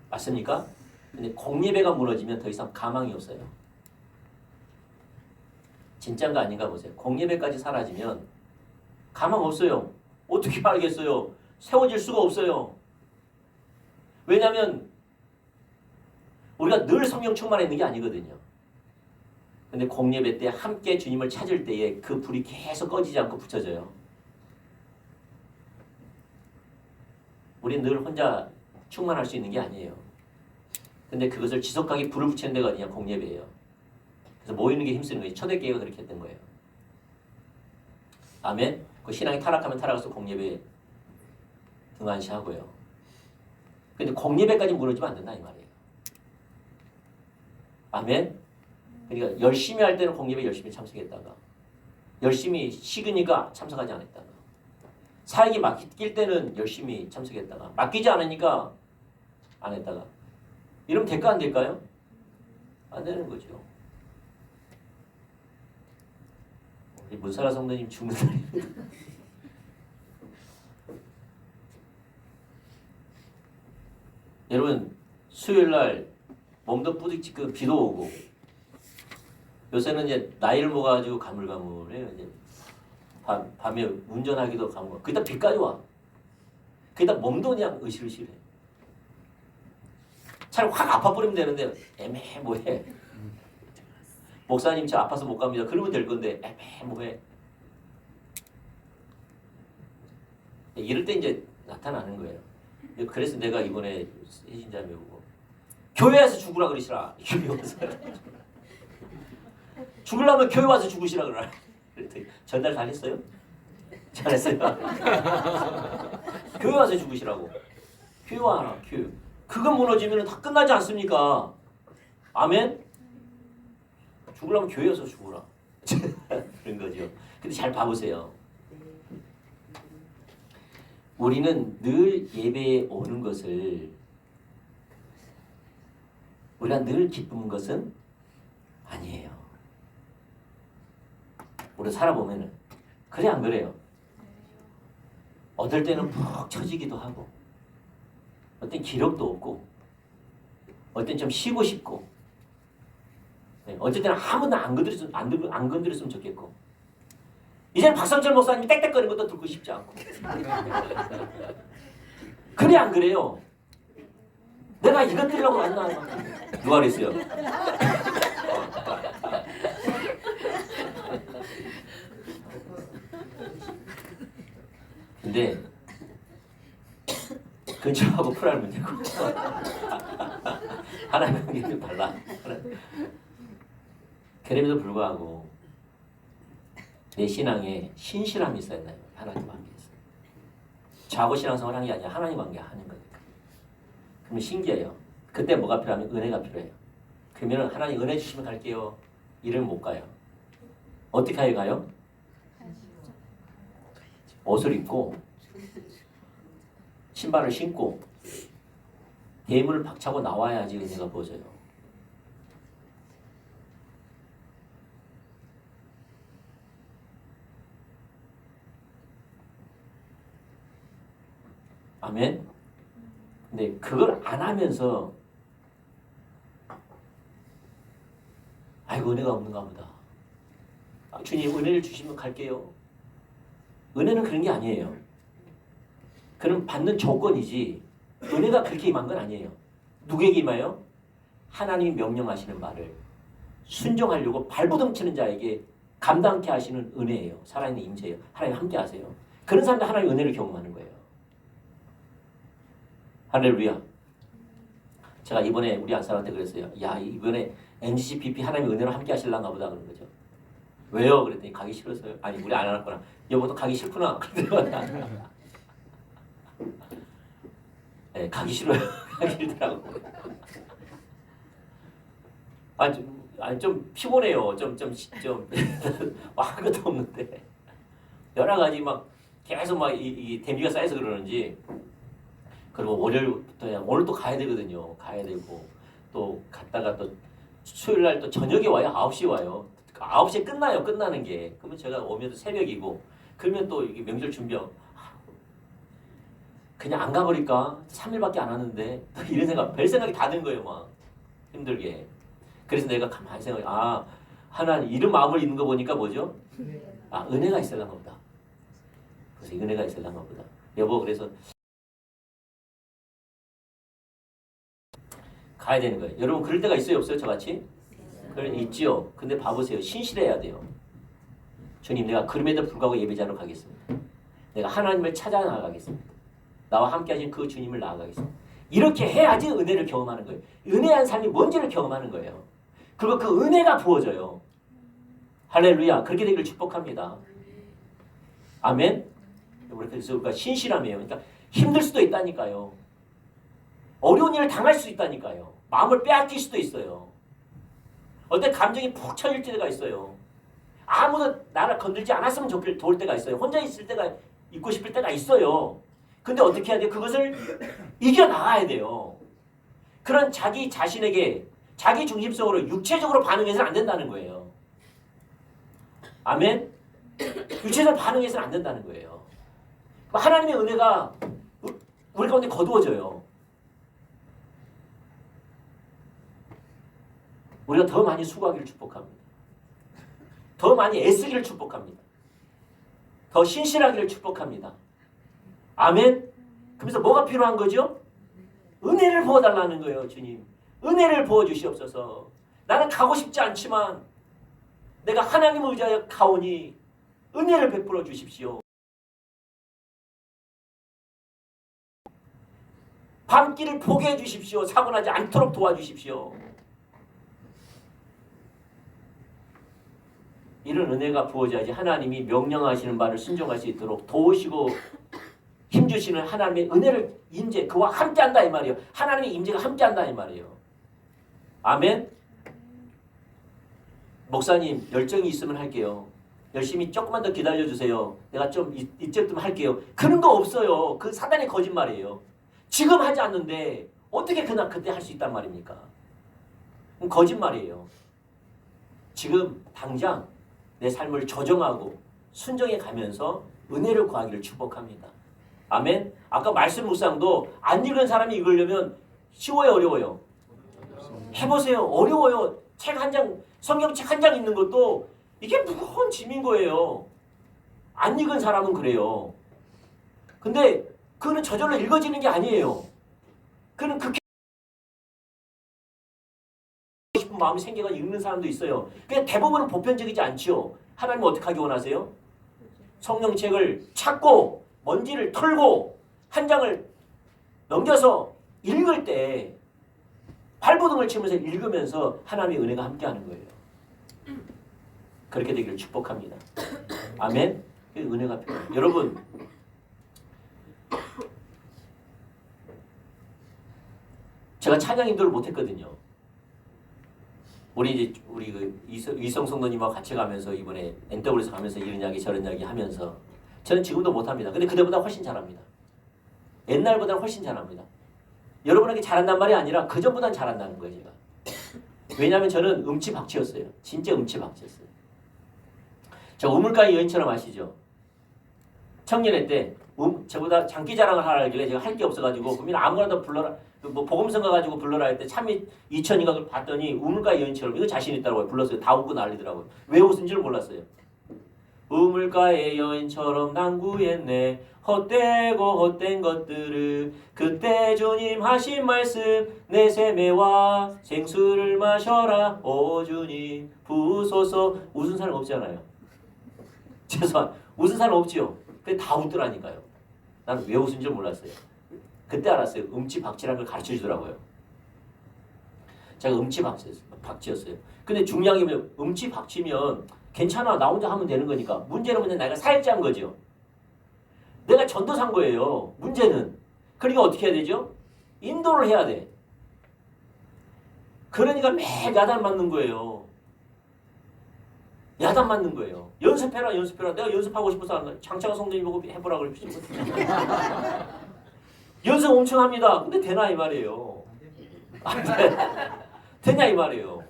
맞습니까? 근데 공예배가 무너지면 더 이상 가망이 없어요. 진짠가 아닌가 보세요. 공예배까지 사라지면 가망 없어요. 어떻게 알겠어요? 세워질 수가 없어요. 왜냐하면 우리가 늘 성령 충만해 있는 게 아니거든요. 근데 공예배 때 함께 주님을 찾을 때에 그 불이 계속 꺼지지 않고 붙여져요. 우리는 늘 혼자 충만할 수 있는 게 아니에요. 근데 그것을 지속하게 불을 붙이는 데가 어디냐? 공예배예요. 그래서 모이는 게 힘쓰는 거예요. 초대교회가 그렇게 했던 거예요. 아멘. 그 신앙이 타락하면 타락해서 공예배 등한시하고요. 근데 공예배까지 무너지면 안 된다 이 말이에요. 아멘. 그러니까 열심히 할 때는 공예배 열심히 참석했다가 열심히 식으니까 참석하지 않았다가 사역이 맡길 때는 열심히 참석했다가 맡기지 않으니까 안 했다가 이러면 될까 안 될까요? 안 되는 거죠. 우리 문사라 성도님 죽는 날입니다. 여러분 수요일날 몸도 부딪히고 비도 오고 요새는 이제 나이를 먹어가지고 가물가물해요. 이제 밤에 운전하기도 가물가물. 거기다 비까지 와. 거기다 몸도 그냥 으실으실해. 차라리 확 아파버리면 되는데 애매모해. 목사님 저 아파서 못 갑니다. 그러면 될 건데 애매모해. 이럴 때 이제 나타나는 거예요. 그래서 내가 이번에 해신자매 오고 교회에서 죽으라 그러시라. 죽으려면 교회 와서 죽으시라 그러라. 그랬더니 전달 다 했어요? 잘했어요. 교회 와서 죽으시라고. 교회 와라. 교회. 그거 무너지면 다 끝나지 않습니까? 아멘? 죽으려면 교회 와서 죽으라. 그런 거죠. 근데 잘 봐보세요. 우리는 늘 예배에 오는 것을 우리가 늘 기쁜 것은 아니에요. 우리 살아보면은 그래 안 그래요? 어떨 때는 푹 처지기도 하고 어떤 기력도 없고 어떤 좀 쉬고 싶고 어쩔 때는 아무도 안 건드렸으면 좋겠고 이제는 박성철 목사님이 땡땡거리는 것도 듣고 싶지 않고 그래 안 그래요? 내가 이것 들으려고 왔나? 누가 그랬어요? 근데 근처하고 풀하면 되고 하나님의 관계는 달라. 그럼에도 불구하고 내 신앙에 신실함이 있어야 된다. 하나님 관계에서 좌고 신앙생활 하는 게 아니라 하나님 관계 하는 거니까. 그러면 신기해요. 그때 뭐가 필요하면 은혜가 필요해요. 그러면 하나님 은혜 주시면 갈게요. 이러면 못 가요. 어떻게 하여 가요? 옷을 입고 신발을 신고 대문을 박차고 나와야지 은혜가 보여져요. 아멘? 근데 그걸 안 하면서 아이고 은혜가 없는가 보다. 주님 은혜를 주시면 갈게요. 은혜는 그런 게 아니에요. 그는 받는 조건이지 은혜가 그렇게 임한 건 아니에요. 누구에게 임하여? 하나님이 명령하시는 말을 순종하려고 발부둥치는 자에게 감당케 하시는 은혜예요. 살아있는 임재예요. 하나님 함께 하세요. 그런 사람들 하나님 은혜를 경험하는 거예요. 할렐루야. 제가 이번에 우리 안사람한테 그랬어요. 야 이번에 NCCPP 하나님의 은혜로 함께 하실란가 보다 그런 거죠. 왜요? 그랬더니 가기 싫어서요. 아니 우리 안 왔구나. 여보도 가기 싫구나. 네, 가기 싫어요. 가기 싫더라고. 좀 피곤해요. 좀 한 것도 없는데 여러 가지 막 계속 막 이 데미가 쌓여서 그러는지. 그리고 월요일부터 오늘 또 가야 되거든요. 가야 되고 또 갔다가 또 수요일 날 또 저녁에 와요. 9시에 와요. 9시에 끝나요. 끝나는 게. 그러면 제가 오면 또 새벽이고 그러면 또 이게 명절 준비하고 그냥 안 가버릴까? 3일밖에 안 하는데 이런 생각, 별 생각이 다 든 거예요. 막 힘들게. 그래서 내가 가만히 생각해. 하나님 이런 마음을 있는 거 보니까 뭐죠? 은혜가 있을란가 보다. 그래서 은혜가 있을란가 보다. 여보 그래서 가야 되는 거예요. 여러분 그럴 때가 있어요? 없어요? 저같이? 있지요. 근데 봐보세요. 신실해야 돼요. 주님 내가 그럼에도 불구하고 예배자로 가겠습니다. 내가 하나님을 찾아 나가겠습니다. 나와 함께 하신 그 주님을 나아가겠습니다. 이렇게 해야지 은혜를 경험하는 거예요. 은혜한 삶이 뭔지를 경험하는 거예요. 그리고 그 은혜가 부어져요. 할렐루야. 그렇게 되기를 축복합니다. 아멘. 그래서 우리가 신실함이에요. 그러니까 힘들 수도 있다니까요. 어려운 일을 당할 수 있다니까요. 마음을 빼앗길 수도 있어요. 어떤 감정이 푹 처질 때가 있어요. 아무도 나를 건들지 않았으면 좋을 때가 있어요. 혼자 있을 때가 있고 싶을 때가 있어요. 근데 어떻게 해야 돼요? 그것을 이겨나가야 돼요. 그런 자기 자신에게 자기 중심성으로 육체적으로 반응해서는 안 된다는 거예요. 아멘? 육체적으로 반응해서는 안 된다는 거예요. 하나님의 은혜가 우리 가운데 거두어져요. 우리가 더 많이 수고하기를 축복합니다. 더 많이 애쓰기를 축복합니다. 더 신실하기를 축복합니다. 아멘? 그래서 뭐가 필요한 거죠? 은혜를 부어달라는 거예요. 주님. 은혜를 부어주시옵소서. 나는 가고 싶지 않지만 내가 하나님을 의지하여 가오니 은혜를 베풀어 주십시오. 밤길을 포기해 주십시오. 사고 나지 않도록 도와주십시오. 이런 은혜가 부어져야지 하나님이 명령하시는 바를 순종할 수 있도록 도우시고 힘주시는 하나님의 은혜를 임재 그와 함께한다 이 말이에요. 하나님의 임재가 함께한다 이 말이에요. 아멘. 목사님 열정이 있으면 할게요. 열심히 조금만 더 기다려주세요. 내가 좀 이쯤 할게요. 그런 거 없어요. 그 사단의 거짓말이에요. 지금 하지 않는데 어떻게 그때 할 수 있단 말입니까? 그럼 거짓말이에요. 지금 당장 내 삶을 조정하고 순정해 가면서 은혜를 구하기를 축복합니다. 아멘. 아까 말씀 묵상도 안 읽은 사람이 읽으려면 쉬워요, 어려워요? 해보세요. 어려워요. 책 한 장, 성경책 한 장 읽는 것도 이게 무거운 짐인 거예요. 안 읽은 사람은 그래요. 근데 그거는 저절로 읽어지는 게 아니에요. 그는 그렇게 싶은 마음이 생겨서 읽는 사람도 있어요. 그냥 대부분은 보편적이지 않죠. 하나님은 어떻게 하기 원하세요? 성경책을 찾고 먼지를 털고 한 장을 넘겨서 읽을 때 발버둥을 치면서 읽으면서 하나님의 은혜가 함께하는 거예요. 그렇게 되기를 축복합니다. 아멘. 은혜가 필요해요. 여러분 제가 찬양 인도를 못했거든요. 우리 그 이성 성도님하고 같이 가면서 이번에 NW에서 가면서 이런 이야기 저런 이야기 하면서 저는 지금도 못합니다. 근데 그때보다 훨씬 잘합니다. 옛날보다는 훨씬 잘합니다. 여러분에게 잘한단 말이 아니라 그전보다는 잘한다는 거예요. 제가. 왜냐하면 저는 음치박치였어요. 진짜 음치박치였어요. 저 우물가의 여인처럼 아시죠? 청년회 때 저보다 장기 자랑을 하길래 제가 할 게 없어가지고 그러면 아무거나 더 불러라. 뭐 복음성 가가지고 불러라 할 때 참이 2천인가 봤더니 우물가의 여인처럼 이거 자신 있다고 불렀어요. 다 웃고 난리더라고요. 왜 웃은 줄 몰랐어요. 우물가의 여인처럼 난 구했네. 헛되고 헛된 것들을 그때 주님 하신 말씀 내 샘에와 생수를 마셔라 오 주님 부소서. 웃은 사람 없잖아요. 죄송합니다. 웃은 사람 없지요. 근데 다 웃더라니까요. 나는 왜 웃은 줄 몰랐어요. 그때 알았어요. 음치박치라는 걸 가르쳐 주더라고요. 제가 음치박치였어요. 근데 중요한 게 뭐냐면 음치박치면 괜찮아. 나 혼자 하면 되는 거니까. 문제는 내가 사역자인 거죠. 내가 전도사인 거예요. 문제는. 그러니까 어떻게 해야 되죠? 인도를 해야 돼. 그러니까 매일 야단 맞는 거예요. 야단 맞는 거예요. 연습해라. 내가 연습하고 싶어서 장창호 성도님 보고 해보라고 그러시거든요. 연습 엄청 합니다. 근데 되나 이 말이에요. 되냐 이 말이에요.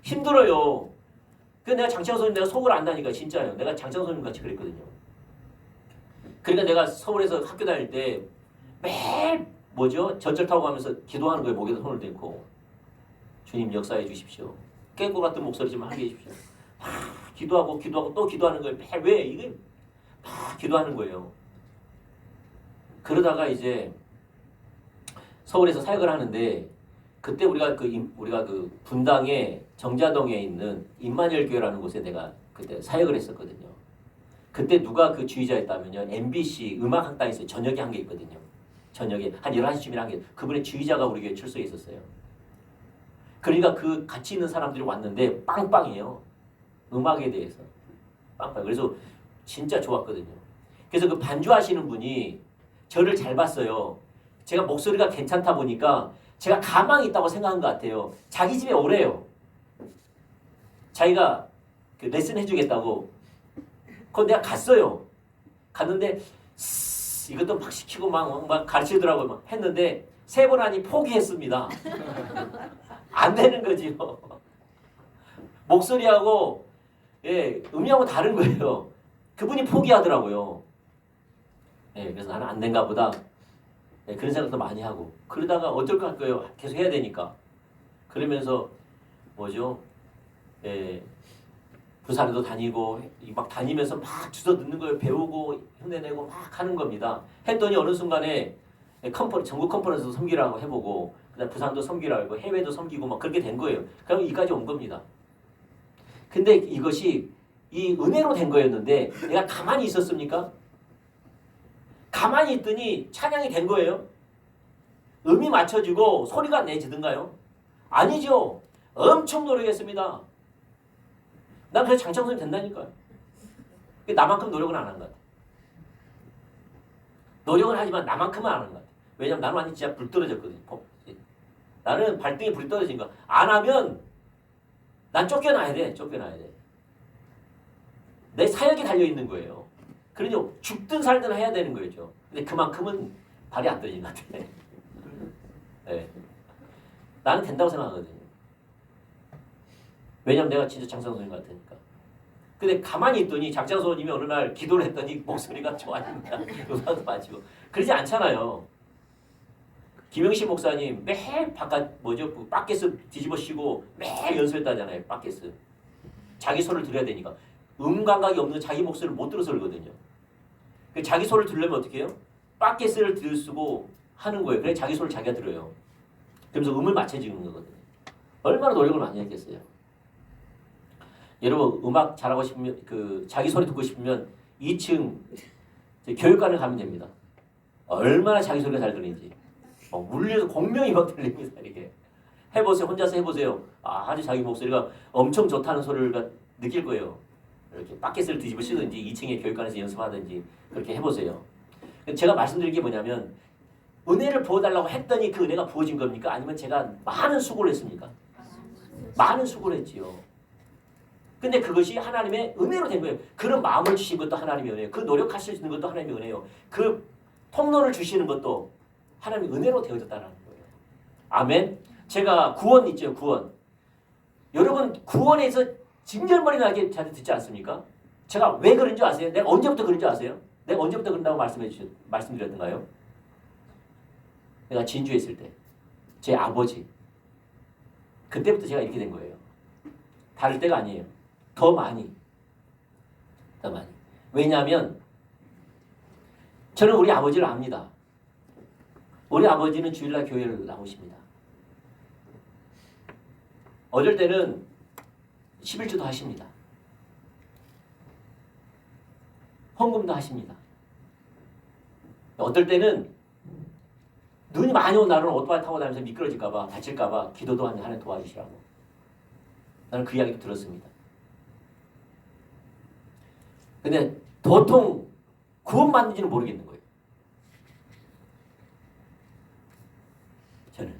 힘들어요. 그래서 내가 장창호 선생님 내가 속을 안다니까 진짜요. 내가 장창호 선생님 같이 그랬거든요. 그러니까 내가 서울에서 학교 다닐 때 매일 전철 타고 가면서 기도하는 거예요. 목에다 손을 대고 주님 역사해 주십시오. 깨고 같은 목소리지만 하게 해주십시오. 기도하고 또 기도하는 거예요. 매일 왜 이게 기도하는 거예요. 그러다가 이제 서울에서 사역을 하는데 그때 우리가 그 분당에 정자동에 있는 임마누엘 교회라는 곳에 내가 그때 사역을 했었거든요. 그때 누가 그 주의자였다면요. MBC 음악학당에서 저녁에 한 게 있거든요. 저녁에 한 11시쯤이나 한 게 그분의 지휘자가 우리 교회 출석해 있었어요. 그러니까 그 같이 있는 사람들이 왔는데 빵빵해요. 음악에 대해서. 빵빵. 그래서 진짜 좋았거든요. 그래서 그 반주하시는 분이 저를 잘 봤어요. 제가 목소리가 괜찮다 보니까 제가 가망이 있다고 생각한 것 같아요. 자기 집에 오래요. 자기가 그 레슨 해주겠다고. 그건 내가 갔어요. 갔는데 이것도 막 시키고 막 가르치더라고요. 막 했는데 3번 하니 포기했습니다. 안 되는 거지요. 목소리하고 음이하고 다른 거예요. 그분이 포기하더라고요. 그래서 나는 안 된가 보다. 그런 생각도 많이 하고. 그러다가 어떨 것 같고요. 계속 해야 되니까. 그러면서 뭐죠? 부산에도 다니고 막 다니면서 막 주워 듣는 걸 배우고 흉내내고 막 하는 겁니다. 했더니 어느 순간에 전국 컨퍼런스도 섬기라고 해보고 그다음 부산도 섬기라고 해외도 섬기고 막 그렇게 된 거예요. 그럼 이까지 온 겁니다. 근데 이것이 이 은혜로 된 거였는데 내가 가만히 있었습니까? 가만히 있더니 찬양이 된 거예요. 음이 맞춰지고 소리가 내지든가요? 아니죠. 엄청 노력했습니다. 난 그래서 장창선이 된다니까요. 나만큼 노력은 안 한 것 같아. 노력은 하지만 나만큼은 안 한 것 같아. 왜냐면 나는 완전 진짜 불 떨어졌거든요. 나는 발등에 불이 떨어진 거야. 안 하면 난 쫓겨나야 돼. 쫓겨나야 돼. 내 사역이 달려있는 거예요. 그러니 죽든 살든 해야 되는 거죠. 근데 그만큼은 발이 안 떨어진 것 같아. 네. 나는 된다고 생각하거든요. 왜냐면 내가 진짜 장창선님 같으니까. 근데 가만히 있더니 장창선님이 어느 날 기도를 했더니 목소리가 좋아진다. 음악도 맞추고. 그러지 않잖아요. 김영신 목사님 매일 바켓스 뒤집어 씌고 매일 연습했다잖아요. 바켓스. 자기 소리를 들어야 되니까. 감각이 없는 자기 목소리를 못 들어서 그러거든요. 자기 소리를 들으려면 어떻게 해요? 바켓스를 들쓰고 하는 거예요. 그래 자기 소리를 자기가 들어요. 그러면서 음을 맞춰주는 거거든요. 얼마나 노력을 많이 했겠어요. 여러분 음악 잘하고 싶으면 자기 소리 듣고 싶으면 2층 교육관을 가면 됩니다. 얼마나 자기 소리가 잘 들리는지. 울려서 공명이 막 들립니다. 이렇게 해보세요. 혼자서 해보세요. 아주 자기 목소리가 엄청 좋다는 소리를 느낄 거예요. 이렇게 바켓을 뒤집어 씌든지 2층에 교육관에서 연습하든지 그렇게 해보세요. 제가 말씀드린 게 뭐냐면 은혜를 부어달라고 했더니 그 은혜가 부어진 겁니까? 아니면 제가 많은 수고를 했습니까? 많은 수고를 했지요. 근데 그것이 하나님의 은혜로 된 거예요. 그런 마음을 주신 것도 하나님의 은혜예요. 그 노력하실 수 있는 것도 하나님의 은혜예요. 그 통로를 주시는 것도 하나님의 은혜로 되어졌다는 거예요. 아멘. 제가 구원 있죠. 구원. 여러분 구원에서 징절머리 나게 자주 듣지 않습니까? 제가 왜 그런 줄 아세요? 내가 언제부터 그런 줄 아세요? 내가 언제부터 그런다고 말씀드렸던가요? 내가 진주에 있을 때 제 아버지 그때부터 제가 이렇게 된 거예요. 다를 때가 아니에요. 더 많이. 왜냐하면 저는 우리 아버지를 압니다. 우리 아버지는 주일날 교회를 나오십니다. 어릴 때는 11주도 하십니다. 헌금도 하십니다. 어떨 때는 눈이 많이 온 날은 오토바이 타고 다니면서 미끄러질까봐 다칠까봐 기도도 하는 도와주시라고. 나는 그 이야기도 들었습니다. 근데 도통 구원받는지는 모르겠는 거예요. 저는.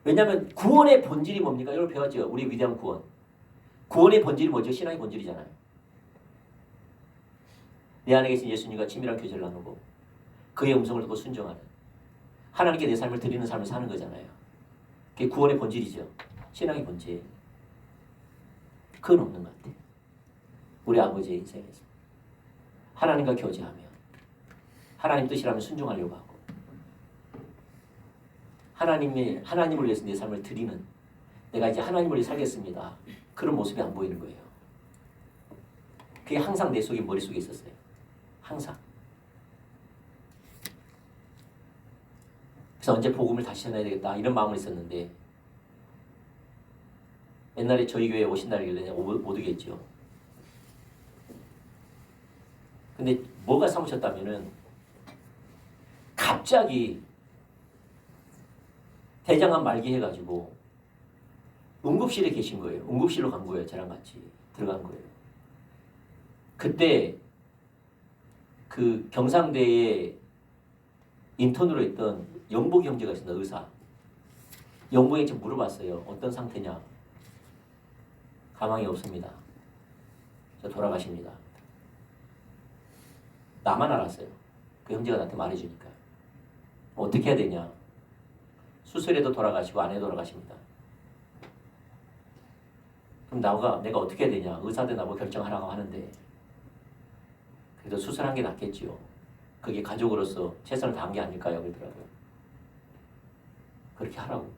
왜냐하면 구원의 본질이 뭡니까? 여러분 배웠죠? 우리 위대한 구원. 구원의 본질이 뭐죠? 신앙의 본질이잖아요. 내 안에 계신 예수님과 친밀한 교제를 나누고 그의 음성을 듣고 순종하는 하나님께 내 삶을 드리는 삶을 사는 거잖아요. 그게 구원의 본질이죠. 신앙의 본질. 그건 없는 것 같아요. 우리 아버지의 인생에서. 하나님과 교제하며 하나님 뜻이라면 순종하려고 하고 하나님을 위해서 내 삶을 드리는 내가 이제 하나님을 위해 살겠습니다. 그런 모습이 안 보이는 거예요. 그게 항상 내 속에 머릿속에 있었어요. 항상. 그래서 언제 복음을 다시 전해야 되겠다 이런 마음을 있었는데 옛날에 저희 교회에 오신 날이길래 못 오겠죠. 근데 뭐가 삼으셨다면은 갑자기 대장암 말기 해가지고 응급실에 계신 거예요. 응급실로 간 거예요. 저랑 같이 들어간 거예요. 그때 그 경상대에 인턴으로 있던 영복이 형제가 있습니다. 의사. 영복이 형제 물어봤어요. 어떤 상태냐? 가망이 없습니다. 저 돌아가십니다. 나만 알았어요. 그 형제가 나한테 말해주니까. 어떻게 해야 되냐? 수술해도 돌아가시고 안 해도 돌아가십니다. 그럼 내가 어떻게 해야 되냐? 의사들 나보고 결정하라고 하는데 그래도 수술한 게 낫겠지요. 그게 가족으로서 최선을 다한 게 아닐까요? 그러더라고요. 그렇게 하라고.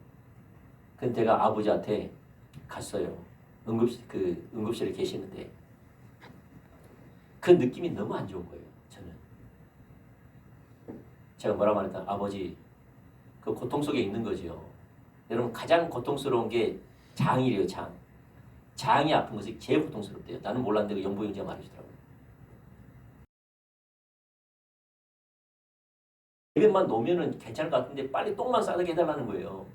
근데 제가 아버지한테 갔어요. 응급실에 계시는데 그 느낌이 너무 안 좋은 거예요. 저는. 제가 뭐라 말했다. 아버지, 그 고통 속에 있는 거죠. 여러분 가장 고통스러운 게 장이래요. 장이 아픈 것이 제일 고통스럽대요. 나는 몰랐는데 그 영부 형제가 말해주더라고요. 입에만 놓으면은 괜찮을 것 같은데 빨리 똥만 싸게 해달라는 거예요.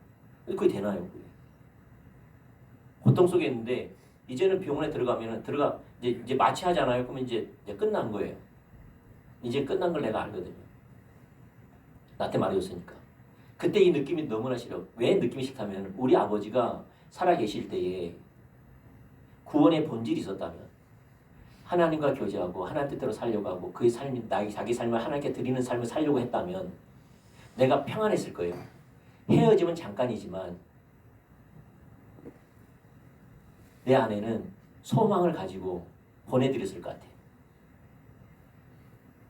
그게 되나요? 그게? 고통 속에 있는데 이제는 병원에 들어가면은 이제 마취하잖아요. 그러면 이제 끝난 거예요. 이제 끝난 걸 내가 알거든요. 나한테 말해줬으니까. 그때 이 느낌이 너무나 싫어. 왜 느낌이 싫다면 우리 아버지가 살아 계실 때에 구원의 본질이 있었다면 하나님과 교제하고 하나님 뜻대로 살려고 하고 그의 삶이 자기 삶을 하나님께 드리는 삶을 살려고 했다면 내가 평안했을 거예요. 헤어짐은 잠깐이지만 내 안에는 소망을 가지고 보내드렸을 것 같아요.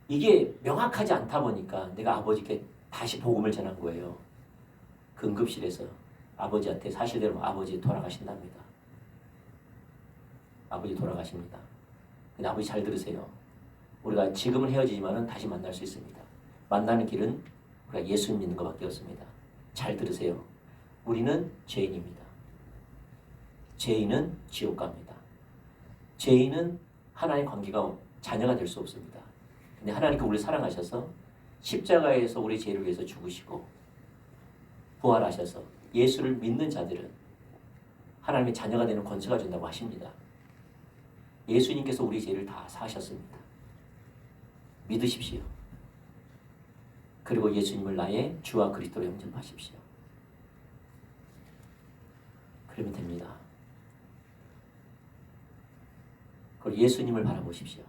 이게 명확하지 않다 보니까 내가 아버지께 다시 복음을 전한 거예요. 그 응급실에서 아버지한테 사실대로 아버지 돌아가신답니다. 아버지 돌아가십니다. 근데 아버지 잘 들으세요. 우리가 지금은 헤어지지만은 다시 만날 수 있습니다. 만나는 길은 우리가 예수 믿는 것밖에 없습니다. 잘 들으세요. 우리는 죄인입니다. 죄인은 지옥 갑니다. 죄인은 하나님의 관계가 자녀가 될 수 없습니다. 근데 하나님께서 우리를 사랑하셔서 십자가에서 우리 죄를 위해서 죽으시고 부활하셔서 예수를 믿는 자들은 하나님의 자녀가 되는 권세가 준다고 하십니다. 예수님께서 우리 죄를 다 사하셨습니다. 믿으십시오. 그리고 예수님을 나의 주와 그리스도로 영접하십시오. 그러면 됩니다. 그리고 예수님을 바라보십시오.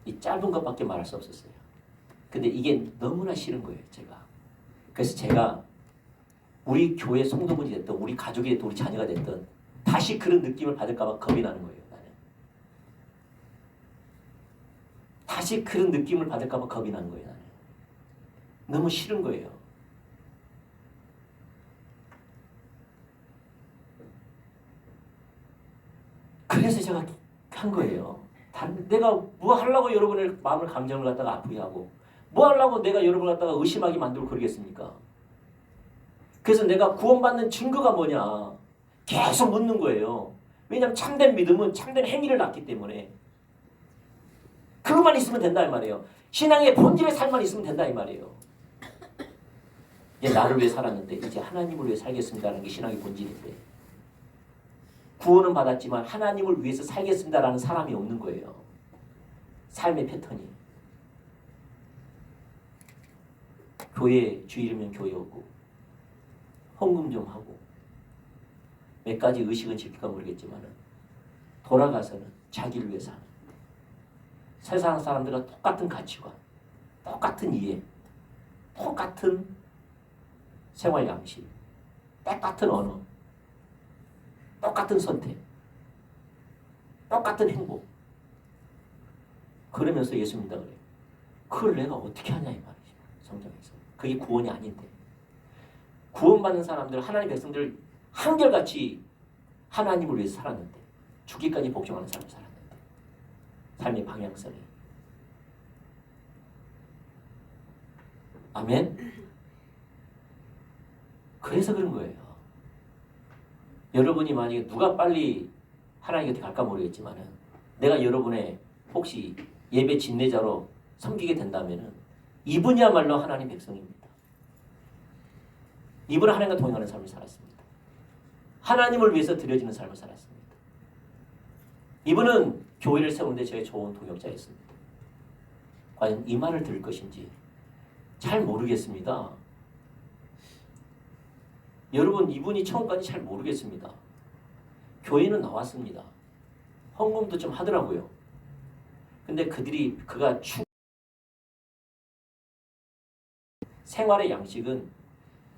이 짧은 것밖에 말할 수 없었어요. 근데 이게 너무나 싫은 거예요, 제가. 그래서 제가 우리 교회 성도분이 됐든 우리 가족이 됐든 우리 자녀가 됐든 다시 그런 느낌을 받을까 봐 겁이 나는 거예요, 나는. 다시 그런 느낌을 받을까 봐 겁이 나는 거예요, 나는. 너무 싫은 거예요. 그래서 제가 한 거예요. 내가 뭐 하려고 여러분의 마음을 감정을 갖다가 아프게 하고 뭐 하려고 내가 여러분을 갖다가 의심하게 만들고 그러겠습니까? 그래서 내가 구원받는 증거가 뭐냐 계속 묻는 거예요. 왜냐하면 참된 믿음은 참된 행위를 낳기 때문에 그것만 있으면 된다 이 말이에요. 신앙의 본질의 삶만 있으면 된다 이 말이에요. 이제 나를 위해 살았는데 이제 하나님을 위해 살겠습니다라는 게 신앙의 본질인데 구원은 받았지만 하나님을 위해서 살겠습니다라는 사람이 없는 거예요. 삶의 패턴이. 교회 주일이면 교회 오고 헌금 좀 하고 몇 가지 의식은 지킬까 모르겠지만 돌아가서는 자기를 위해 사는 세상 사람들과 똑같은 가치관, 똑같은 이해, 똑같은 생활 양식, 똑같은 언어, 똑같은 선택, 똑같은 행복. 그러면서 예수 믿는다 그래요. 그걸 내가 어떻게 하냐 이 말이죠. 성경에서. 그게 구원이 아닌데. 구원받는 사람들, 하나님의 백성들 한결같이 하나님을 위해서 살았는데 죽기까지 복종하는 삶을 살았는데 삶의 방향성이. 아멘. 그래서 그런 거예요. 여러분이 만약에 누가 빨리 하나님 곁에 갈까 모르겠지만은 내가 여러분의 혹시 예배 진례자로 섬기게 된다면 이분이야말로 하나님 백성입니다. 이분은 하나님과 동행하는 삶을 살았습니다. 하나님을 위해서 드려지는 삶을 살았습니다. 이분은 교회를 세우는데 저의 좋은 동역자였습니다. 과연 이 말을 들을 것인지 잘 모르겠습니다. 여러분, 이분이 처음까지 잘 모르겠습니다. 교회는 나왔습니다. 헌금도 좀 하더라고요. 근데 그가 생활의 양식은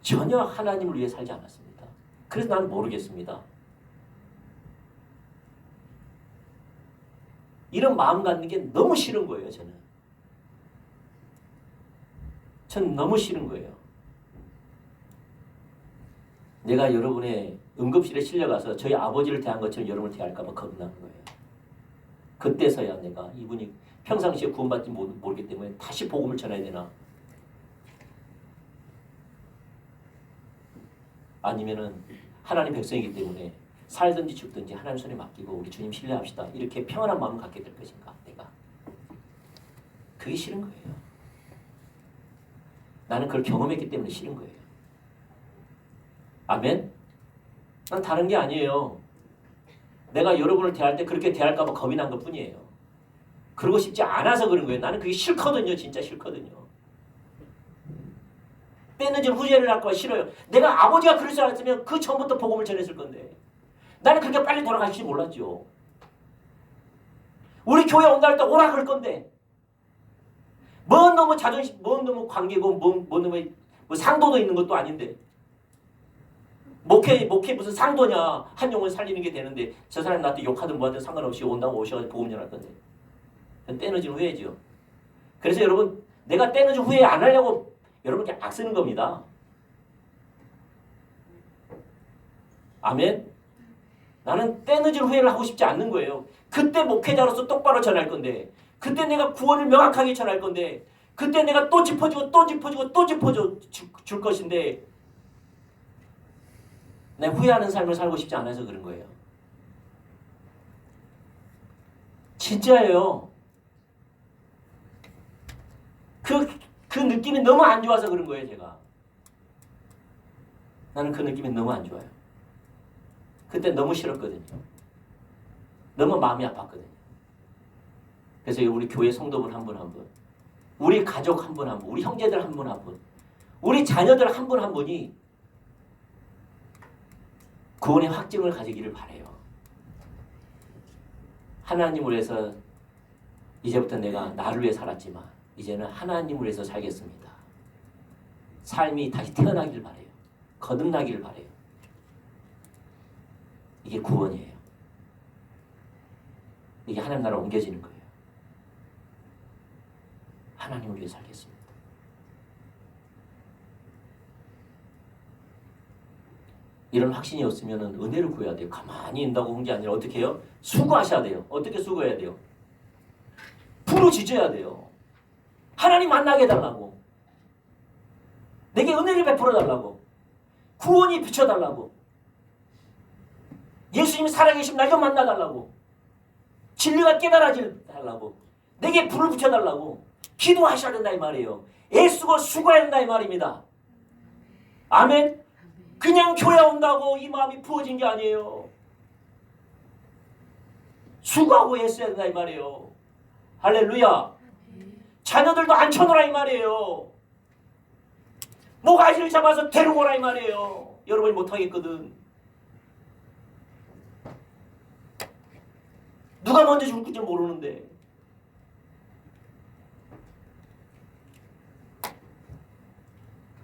전혀 하나님을 위해 살지 않았습니다. 그래서 나는 모르겠습니다. 이런 마음 갖는 게 너무 싫은 거예요, 저는 너무 싫은 거예요. 내가 여러분의 응급실에 실려가서 저희 아버지를 대한 것처럼 여러분을 대할까 봐 겁나는 거예요. 그때서야 내가 이분이 평상시에 구원받지 모르기 때문에 다시 복음을 전해야 되나, 아니면은 하나님 백성이기 때문에 살든지 죽든지 하나님 손에 맡기고 우리 주님 신뢰합시다, 이렇게 평안한 마음을 갖게 될 것인가. 내가 그게 싫은 거예요. 나는 그걸 경험했기 때문에 싫은 거예요. 아멘? 난 다른 게 아니에요. 내가 여러분을 대할 때 그렇게 대할까 봐 겁이 난 것뿐이에요. 그러고 싶지 않아서 그런 거예요. 나는 그게 싫거든요. 진짜 싫거든요. 때늦은 후회를 할까 봐 싫어요. 내가 아버지가 그럴 줄 알았으면 그 전부터 복음을 전했을 건데 나는 그렇게 빨리 돌아가실지 몰랐죠. 우리 교회 온다 할 때 오라 그럴 건데 뭔 너무 자존심, 뭔 너무 관계고 뭔 너무 뭐 상도도 있는 것도 아닌데 목회 무슨 상도냐. 한 영혼 살리는 게 되는데 저 사람 나한테 욕하든 뭐하든 상관없이 온다고 오셔가지고 복음 전할 건데 때늦은 후회죠. 그래서 여러분, 내가 때늦은 후회 안 하려고 여러분께 악 쓰는 겁니다. 아멘? 나는 때늦은 후회를 하고 싶지 않는 거예요. 그때 목회자로서 똑바로 전할 건데 그때 내가 구원을 명확하게 전할 건데 그때 내가 또 짚어주고 또 짚어주고 또 짚어줄 것인데 내가 후회하는 삶을 살고 싶지 않아서 그런 거예요. 진짜예요. 그 느낌이 너무 안 좋아서 그런 거예요, 제가. 나는 그 느낌이 너무 안 좋아요. 그때 너무 싫었거든요. 너무 마음이 아팠거든요. 그래서 우리 교회 성도분 한 분 한 분, 우리 가족 한 분 한 분, 우리 형제들 한 분 한 분, 우리 자녀들 한 분 한 분이 구원의 확증을 가지기를 바라요. 하나님을 위해서 이제부터 내가 나를 위해 살았지만 이제는 하나님을 위해서 살겠습니다. 삶이 다시 태어나기를 바라요. 거듭나기를 바라요. 이게 구원이에요. 이게 하나님 나라로 옮겨지는 거예요. 하나님을 위해 살겠습니다. 이런 확신이 없으면 은혜를 구해야 돼요. 가만히 있다고 한 게 아니라 어떻게 해요? 수고하셔야 돼요. 어떻게 수고해야 돼요? 부르짖어야 돼요. 하나님 만나게 해달라고. 내게 은혜를 베풀어 달라고. 구원이 비춰달라고. 예수님이 살아계시면 날 좀 만나달라고. 진리가 깨달아질 달라고. 내게 불을 붙여달라고. 기도하셔야 된다 이 말이에요. 애쓰고 수고해야 된다 이 말입니다. 아멘. 그냥 교회 온다고 이 마음이 부어진 게 아니에요. 수고하고 애써야 된다 이 말이에요. 할렐루야. 자녀들도 앉혀놓으라 이 말이에요. 모가지를 잡아서 데리고 오라 이 말이에요. 여러분이 못하겠거든. 누가 먼저 죽을지 모르는데.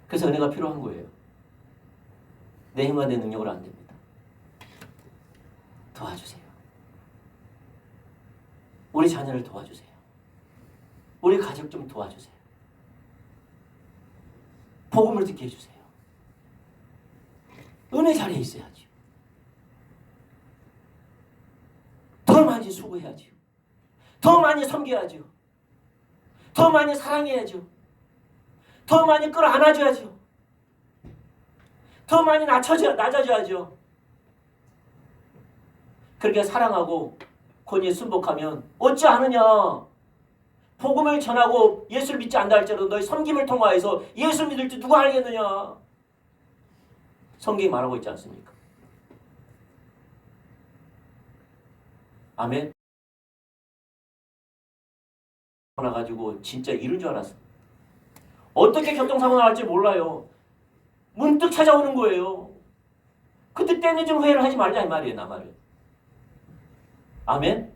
그래서 은혜가 필요한 거예요. 내 힘과 내 능력으로 안 됩니다. 도와주세요. 우리 자녀를 도와주세요. 우리 가족 좀 도와주세요. 복음을 듣게 해주세요. 은혜 자리에 있어야죠. 더 많이 수고해야죠. 더 많이 섬겨야죠. 더 많이 사랑해야죠. 더 많이 끌어안아줘야죠. 더 많이 낮아져야죠. 그렇게 사랑하고 권위에 순복하면 어찌 하느냐. 복음을 전하고 예수를 믿지 않다 할지라도 너희 섬김을 통하여서 예수 믿을지 누가 알겠느냐. 성경이 말하고 있지 않습니까? 아멘. 나가지고 진짜 이런 줄 알았어. 어떻게 교통사고가 날지 몰라요. 문득 찾아오는 거예요. 그때 때늦은 후회를 하지 말자 이 말이에요. 나 말은. 아멘.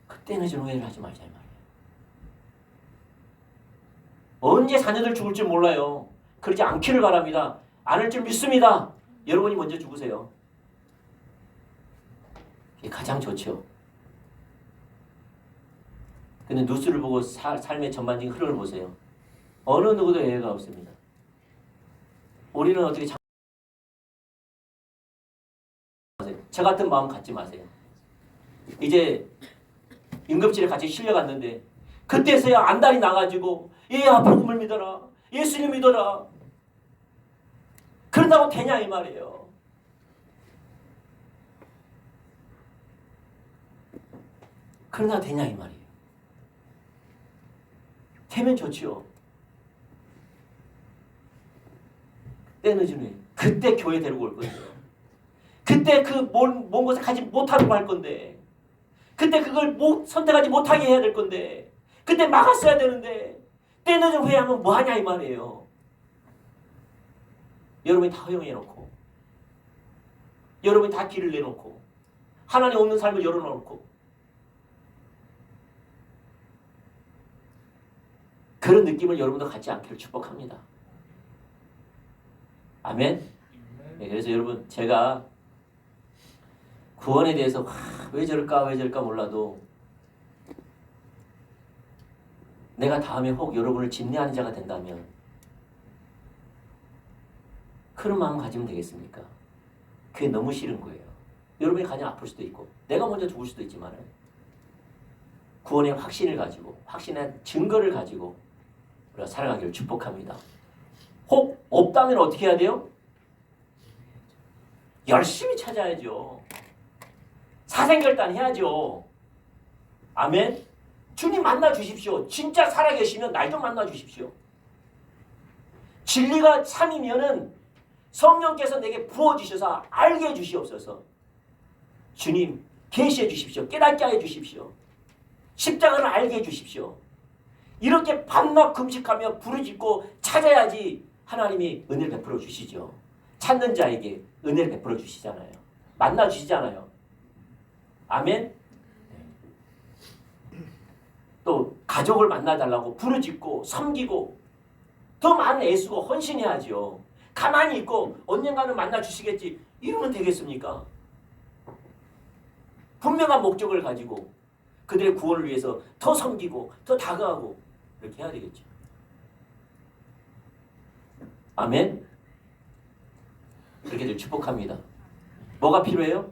그때 늦은 후회를 하지 말자 이 말이에요. 언제 자녀들 죽을 줄 몰라요. 그러지 않기를 바랍니다. 않을 줄 믿습니다. 여러분이 먼저 죽으세요. 이게 가장 좋죠. 근데 뉴스를 보고 삶의 전반적인 흐름을 보세요. 어느 누구도 예외가 없습니다. 우리는 어떻게 저 같은 마음 갖지 마세요. 이제 응급실에 같이 실려갔는데 그때서야 안달이 나가지고 얘야 복음을 믿어라. 예수님 믿어라. 그런다고 되냐 이 말이에요. 그러나 되냐 이 말이에요. 되면 좋지요. 때 늦은 후에 그때 교회 데리고 올 건데요. 그때 그 먼 곳에 가지 못하도록 할 건데 그때 그걸 선택하지 못하게 해야 될 건데 그때 막았어야 되는데 때 늦은 후회하면 뭐하냐 이 말이에요. 여러분이 다 허용해놓고 여러분이 다 길을 내놓고 하나님 없는 삶을 열어놓고 그런 느낌을 여러분도 갖지 않기를 축복합니다. 아멘. 네, 그래서 여러분 제가 구원에 대해서 왜 저럴까 몰라도 내가 다음에 혹 여러분을 집례하는 자가 된다면 그런 마음 가지면 되겠습니까? 그게 너무 싫은 거예요. 여러분이 가장 아플 수도 있고 내가 먼저 죽을 수도 있지만 구원의 확신을 가지고 확신의 증거를 가지고 우리가 살아가기를 축복합니다. 혹 없다면 어떻게 해야 돼요? 열심히 찾아야죠. 사생결단 해야죠. 아멘. 주님 만나 주십시오. 진짜 살아계시면 날 좀 만나 주십시오. 진리가 참이면은 성령께서 내게 부어주셔서 알게 해주시옵소서. 주님 계시해 주십시오. 깨닫게 해 주십시오. 십자가를 알게 해 주십시오. 이렇게 밤낮 금식하며 부르짖고 찾아야지 하나님이 은혜를 베풀어 주시죠. 찾는 자에게 은혜를 베풀어 주시잖아요. 만나 주시잖아요. 아멘. 또 가족을 만나달라고 부르짖고 섬기고 더 많은 애쓰고 헌신해야죠. 가만히 있고 언젠가는 만나 주시겠지 이러면 되겠습니까? 분명한 목적을 가지고 그들의 구원을 위해서 더 섬기고 더 다가가고 이렇게 해야 되겠죠. 아멘. 그렇게들 축복합니다. 뭐가 필요해요?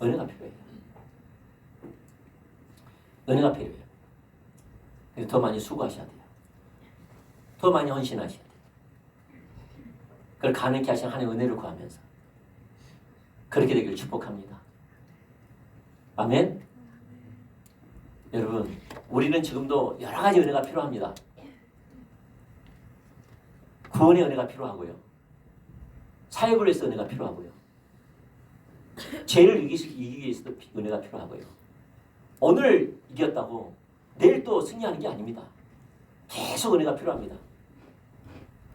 은혜가 필요해요. 은혜가 필요해요. 그래서 더 많이 수고하셔야 돼요. 더 많이 헌신하셔야 돼요. 그걸 가능케 하신 하나님의 은혜를 구하면서 그렇게 되기를 축복합니다. 아멘. 여러분 우리는 지금도 여러 가지 은혜가 필요합니다. 구원의 은혜가 필요하고요. 사역을 위해서 은혜가 필요하고요. 죄를 이기기 위해서도 은혜가 필요하고요. 오늘 이겼다고 내일 또 승리하는 게 아닙니다. 계속 은혜가 필요합니다.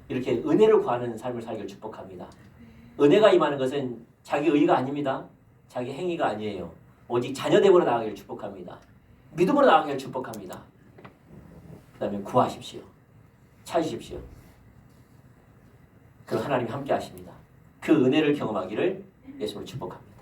이렇게 은혜를 구하는 삶을 살기를 축복합니다. 은혜가 임하는 것은 자기 의가 아닙니다. 자기 행위가 아니에요. 오직 자녀됨으로 나아가기를 축복합니다. 믿음으로 나아가기를 축복합니다. 그 다음에 구하십시오. 찾으십시오. 그 하나님이 함께 하십니다. 그 은혜를 경험하기를 예수로 축복합니다.